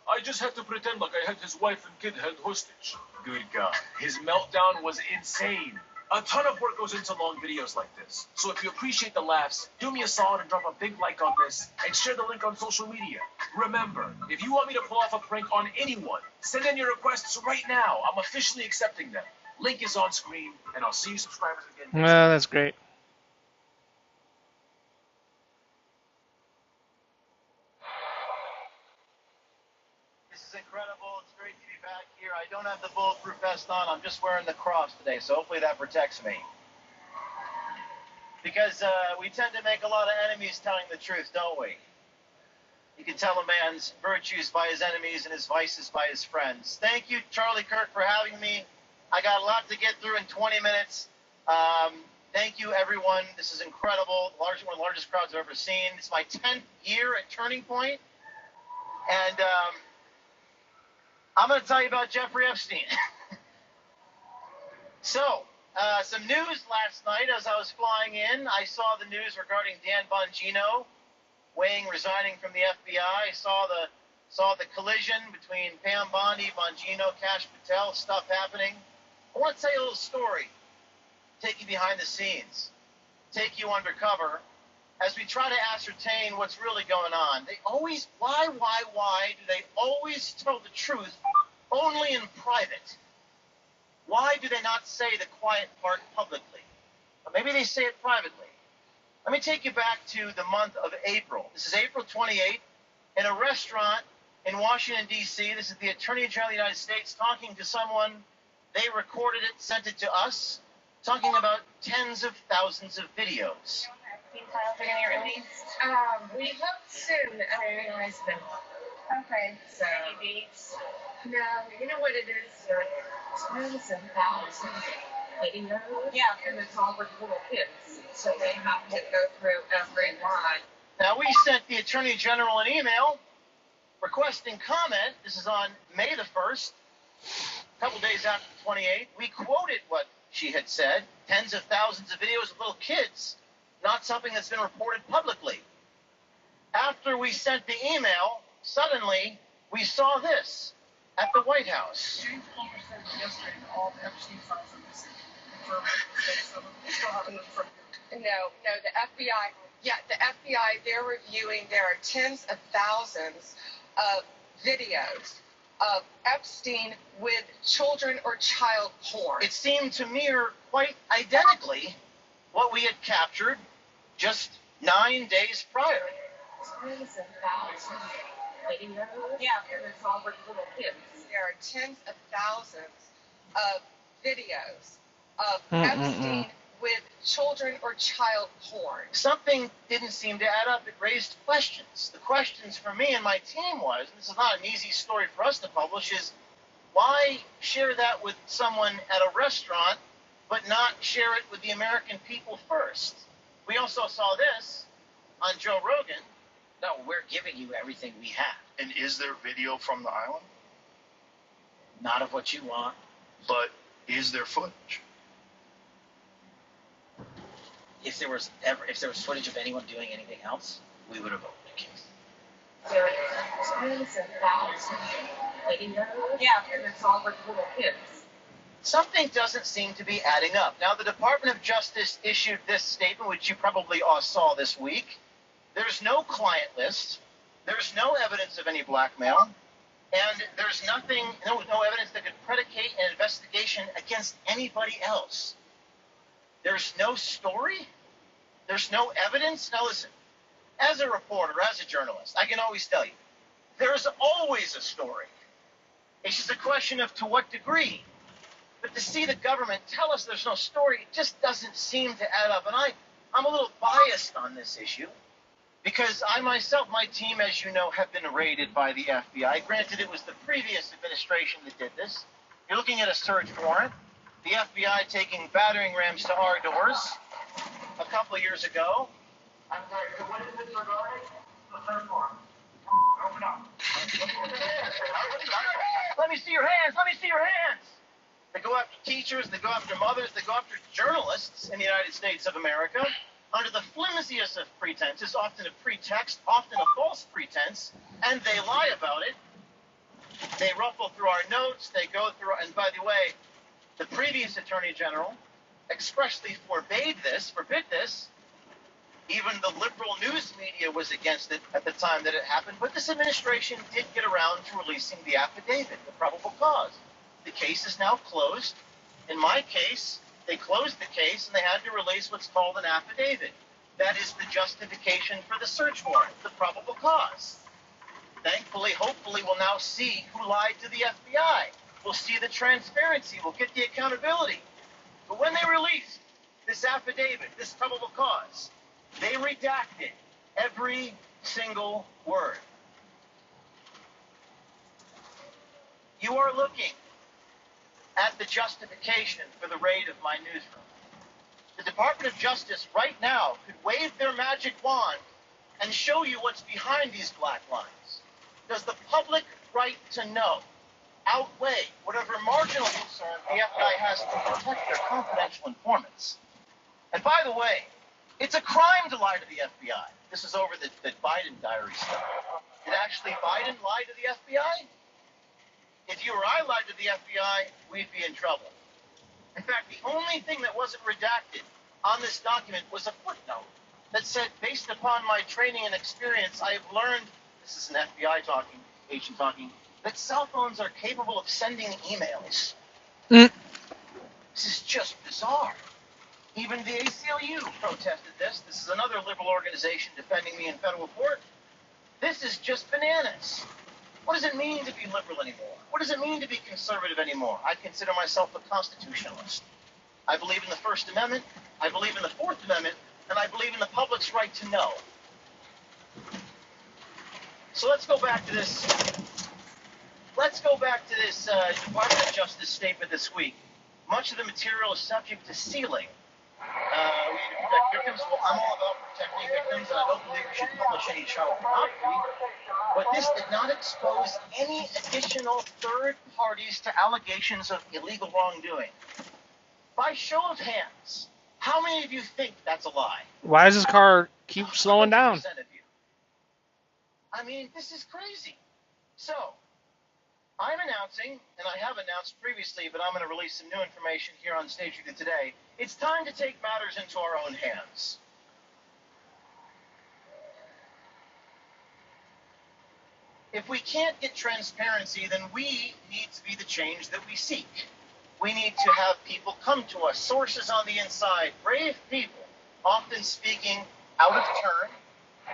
I just had to pretend like I had his wife and kid held hostage. Good God. His meltdown was insane. A ton of work goes into long videos like this. So if you appreciate the laughs, do me a solid and drop a big like on this and share the link on social media. Remember, if you want me to pull off a prank on anyone, send in your requests right now. I'm officially accepting them. Link is on screen, and I'll see you subscribers again. Well, that's great. This is incredible. It's great to be back here. I don't have the bulletproof vest on. I'm just wearing the cross today, so hopefully that protects me. Because we tend to make a lot of enemies telling the truth, don't we? You can tell a man's virtues by his enemies and his vices by his friends. Thank you, Charlie Kirk, for having me. I got a lot to get through in 20 minutes. Thank you, everyone. This is incredible. One of the largest crowds I've ever seen. It's my 10th year at Turning Point. And I'm going to tell you about Jeffrey Epstein. So, some news last night as I was flying in. I saw the news regarding Dan Bongino resigning from the FBI. I saw the collision between Pam Bondi, Bongino, Kash Patel, stuff happening. I want to tell you a little story. Take you behind the scenes. Take you undercover as we try to ascertain what's really going on. They always, why do they always tell the truth only in private? Why do they not say the quiet part publicly? Or maybe they say it privately. Let me take you back to the month of April. This is April 28th in a restaurant in Washington, D.C. This is the Attorney General of the United States talking to someone. They recorded it, sent it to us, talking about tens of thousands of videos. We hope soon. Your husband. Okay. So. No, you know what it is? Tens of thousands of videos. Yeah, and it's all with little kids, so they have to go through every line. Now, we sent the Attorney General an email requesting comment. This is on May the 1st, a couple days after the 28th. We quoted what she had said, tens of thousands of videos of little kids, not something that's been reported publicly. After we sent the email, suddenly we saw this at the White House. James Comer said yesterday that all the Epstein files are missing. No, the FBI, the FBI, they're reviewing, there are tens of thousands of videos of Epstein with children or child porn. It seemed to mirror quite identically what we had captured just 9 days prior. Tens of thousands of videos? Yeah, and it's all with little kids. There are tens of thousands of videos of Epstein with children or child porn. Something didn't seem to add up. It raised questions. The questions for me and my team was, and this is not an easy story for us to publish, is why share that with someone at a restaurant but not share it with the American people first? We also saw this on Joe Rogan. No, we're giving you everything we have. And is there video from the island? Not of what you want. But Is there footage? If there was footage of anyone doing anything else, we would have opened a case. There are thousands and thousands waiting there. Yeah, and it's all with little kids. Something doesn't seem to be adding up. Now, the Department of Justice issued this statement, which you probably all saw this week. There's no client list. There's no evidence of any blackmail. And there's no evidence that could predicate an investigation against anybody else. There's no story. There's no evidence. Now, listen, as a reporter, as a journalist, I can always tell you, there's always a story. It's just a question of to what degree. But to see the government tell us there's no story, it just doesn't seem to add up. And I'm a little biased on this issue because I myself, my team, as you know, have been raided by the FBI. Granted, it was the previous administration that did this. You're looking at a search warrant. The FBI taking battering rams to our doors a couple of years ago. I'm sorry, what is this regarding? The third floor. Open up. Let me see your hands. Let me see your hands. They go after teachers. They go after mothers. They go after journalists in the United States of America under the flimsiest of pretenses, often a pretext, often a false pretense, and they lie about it. They ruffle through our notes. They go through, and by the way, the previous Attorney General expressly forbid this. Even the liberal news media was against it at the time that it happened, but this administration did get around to releasing the affidavit, the probable cause. The case is now closed. In my case, they closed the case and they had to release what's called an affidavit. That is the justification for the search warrant, the probable cause. Thankfully, hopefully, we'll now see who lied to the FBI. We'll see the transparency. We'll get the accountability. But when they released this affidavit, this probable cause, they redacted every single word. You are looking at the justification for the raid of my newsroom. The Department of Justice right now could wave their magic wand and show you what's behind these black lines. Does the public right to know outweigh whatever marginal concern the FBI has to protect their confidential informants? And by the way, it's a crime to lie to the FBI. This is over the Biden diary stuff. Did actually Biden lie to the FBI? If you or I lied to the FBI, we'd be in trouble. In fact, the only thing that wasn't redacted on this document was a footnote that said, based upon my training and experience, I have learned, this is an FBI talking, agent talking, that cell phones are capable of sending emails. This is just bizarre. Even the ACLU protested this. This is another liberal organization defending me in federal court. This is just bananas. What does it mean to be liberal anymore? What does it mean to be conservative anymore? I consider myself a constitutionalist. I believe in the First Amendment, I believe in the Fourth Amendment, and I believe in the public's right to know. So let's go back to this. Department of Justice statement this week. Much of the material is subject to sealing. We need to protect victims. Well, I'm all about protecting victims, and I don't believe we should publish any child pornography. But this did not expose any additional third parties to allegations of illegal wrongdoing. By show of hands, how many of you think that's a lie? Why does this car keep slowing down? 100% of you. I mean, this is crazy. So, I'm announcing, and I have announced previously, but I'm going to release some new information here on Stage Review today. It's time to take matters into our own hands. If we can't get transparency, then we need to be the change that we seek. We need to have people come to us, sources on the inside, brave people, often speaking out of turn,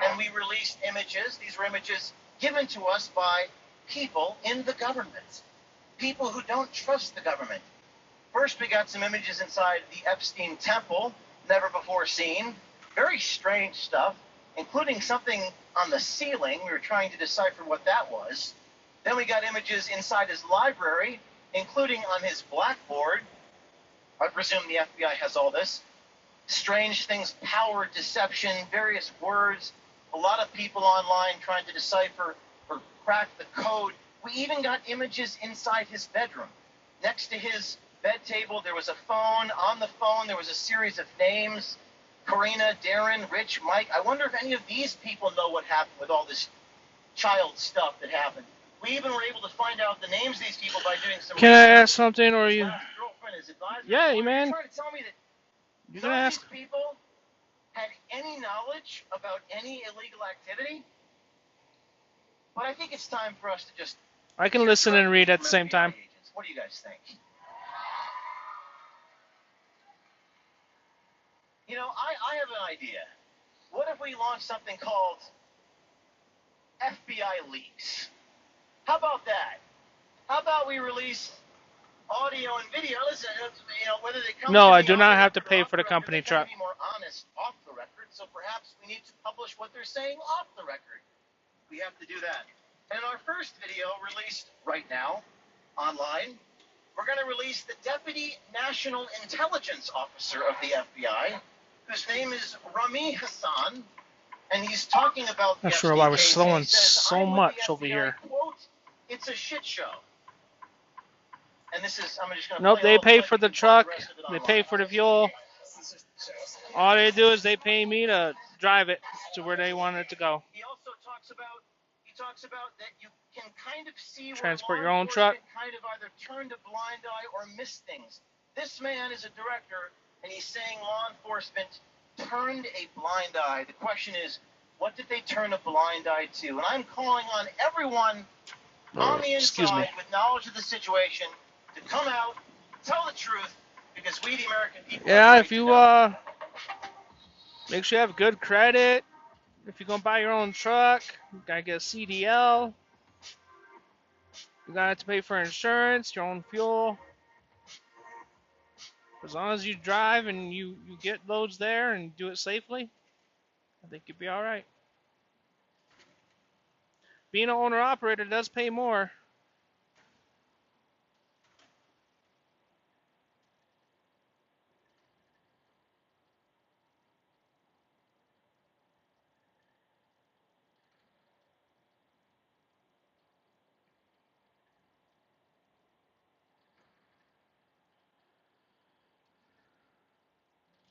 and we release images. These were images given to us by people in the government, people who don't trust the government. First, we got some images inside the Epstein Temple, never before seen. Very strange stuff, including something on the ceiling. We were trying to decipher what that was. Then we got images inside his library, including on his blackboard. I presume the FBI has all this. Strange things, power, deception, various words. A lot of people online trying to decipher or crack the code. We even got images inside his bedroom. Next to his bed table, there was a phone. On the phone, there was a series of names. Karina, Darren, Rich, Mike. I wonder if any of these people know what happened with all this child stuff that happened. We even were able to find out the names of these people by doing some Can I research. ask something, or His you? last girlfriend, his advisor. Yeah, You're man. trying to tell me that You none can of ask. these people had any knowledge about any illegal activity? But I think it's time for us to just I can hear listen and directly read at from the same FBI time. agents. What do you guys think? You know, I have an idea. What if we launch something called FBI Leaks? How about that? How about we release audio and video? Listen, you know, whether they come No, to I me do on not the have to record or pay off for the record, company they tend truck. to be more honest off the record, so perhaps we need to publish what they're saying off the record. We have to do that. And in our first video, released right now online, we're going to release the Deputy National Intelligence Officer of the FBI, whose name is Rami Hassan, and he's talking about the Not sure Epstein why we're case, and he slowing says, so I'm with much the over FBI, here. quote, it's a shit show. And this is, I'm just going to Nope, play they all pay the for the clip, truck. rest of it They online. pay for the fuel. All they do is they pay me to drive it to where they want it to go. He also talks about that you can kind of see Transport where your law own truck. enforcement kind of either turned a blind eye or missed things. This man is a director, and he's saying law enforcement turned a blind eye. The question is, what did they turn a blind eye to? And I'm calling on everyone on the Excuse me. inside with knowledge of the situation to come out, tell the truth, because we, the American people, Yeah, have if you make sure you have good credit. If you're gonna buy your own truck, you gotta get a CDL. You gotta have to pay for insurance, your own fuel. As long as you drive and you get loads there and do it safely, I think you'll be all right. Being an owner-operator does pay more.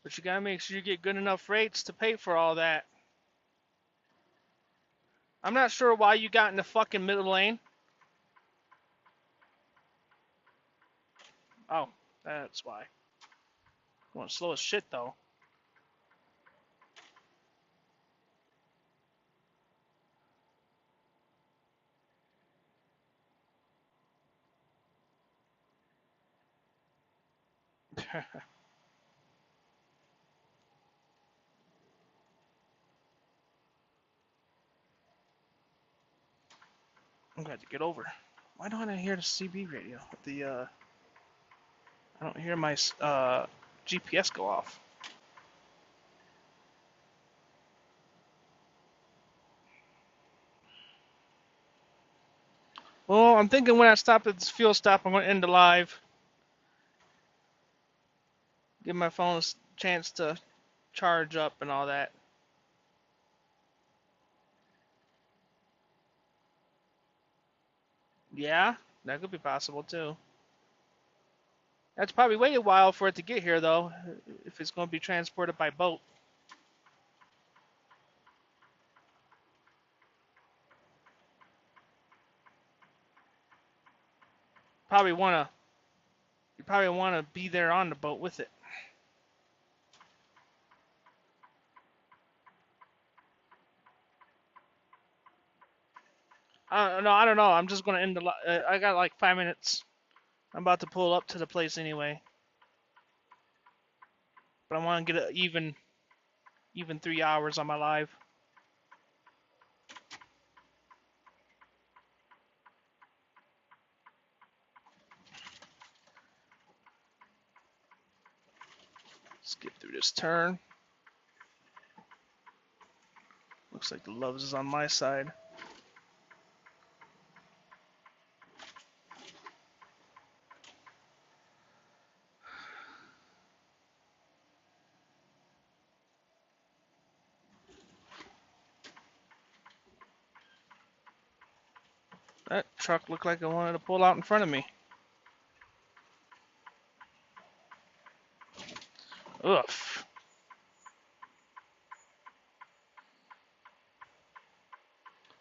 But you gotta make sure you get good enough rates to pay for all that. I'm not sure why you got in the fucking middle lane. Oh, that's why. Going slow as shit though. I'm glad to get over. Why don't I hear the CB radio? I don't hear my GPS go off. Well, I'm thinking when I stop at this fuel stop, I'm going to end the live. Give my phone a chance to charge up and all that. Yeah, that could be possible too. That's probably wait a while for it to get here though, if it's going to be transported by boat. You probably want to be there on the boat with it. I don't know. I'm just going to end the I got like 5 minutes. I'm about to pull up to the place anyway. But I want to get an even 3 hours on my live. Skip through this turn. Looks like the Loves is on my side. That truck looked like it wanted to pull out in front of me. Oof.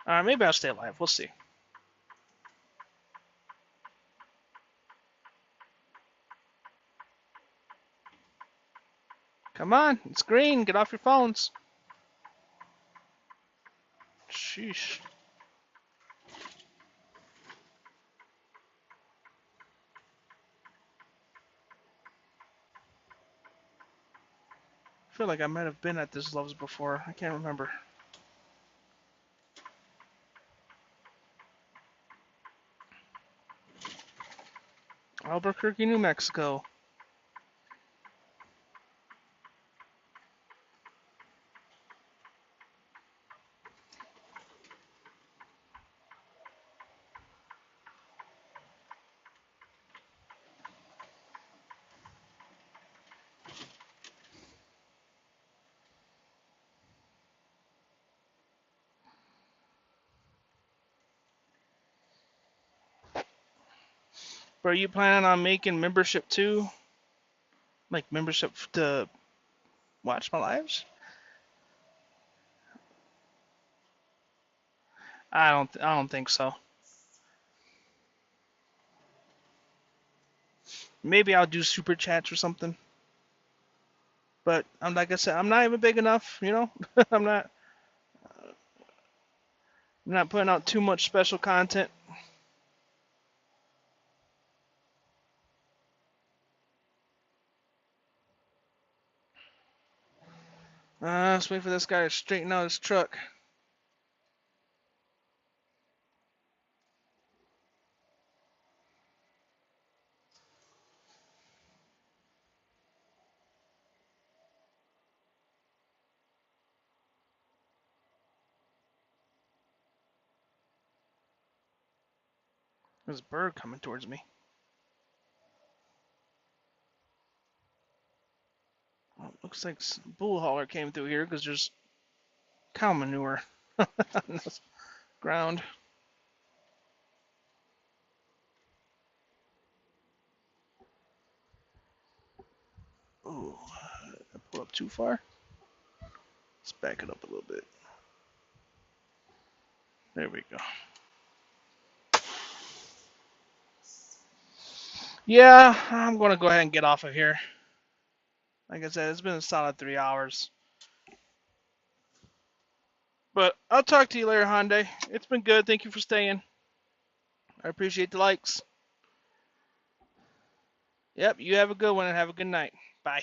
Alright, maybe I'll stay alive. We'll see. Come on, it's green. Get off your phones. Sheesh. I feel like I might have been at this Love's before. I can't remember. Albuquerque, New Mexico. But are you planning on making membership too? Like membership to watch my lives? I don't think so. Maybe I'll do super chats or something. But like I said, I'm not even big enough, you know? I'm not putting out too much special content. Let's wait for this guy to straighten out his truck. There's a bird coming towards me. Well, looks like bull hauler came through here because there's cow manure on the ground. Ooh, I pull up too far. Let's back it up a little bit. There we go. Yeah, I'm gonna go ahead and get off of here. Like I said, it's been a solid 3 hours. But I'll talk to you later, Hyundai. It's been good. Thank you for staying. I appreciate the likes. Yep, you have a good one and have a good night. Bye.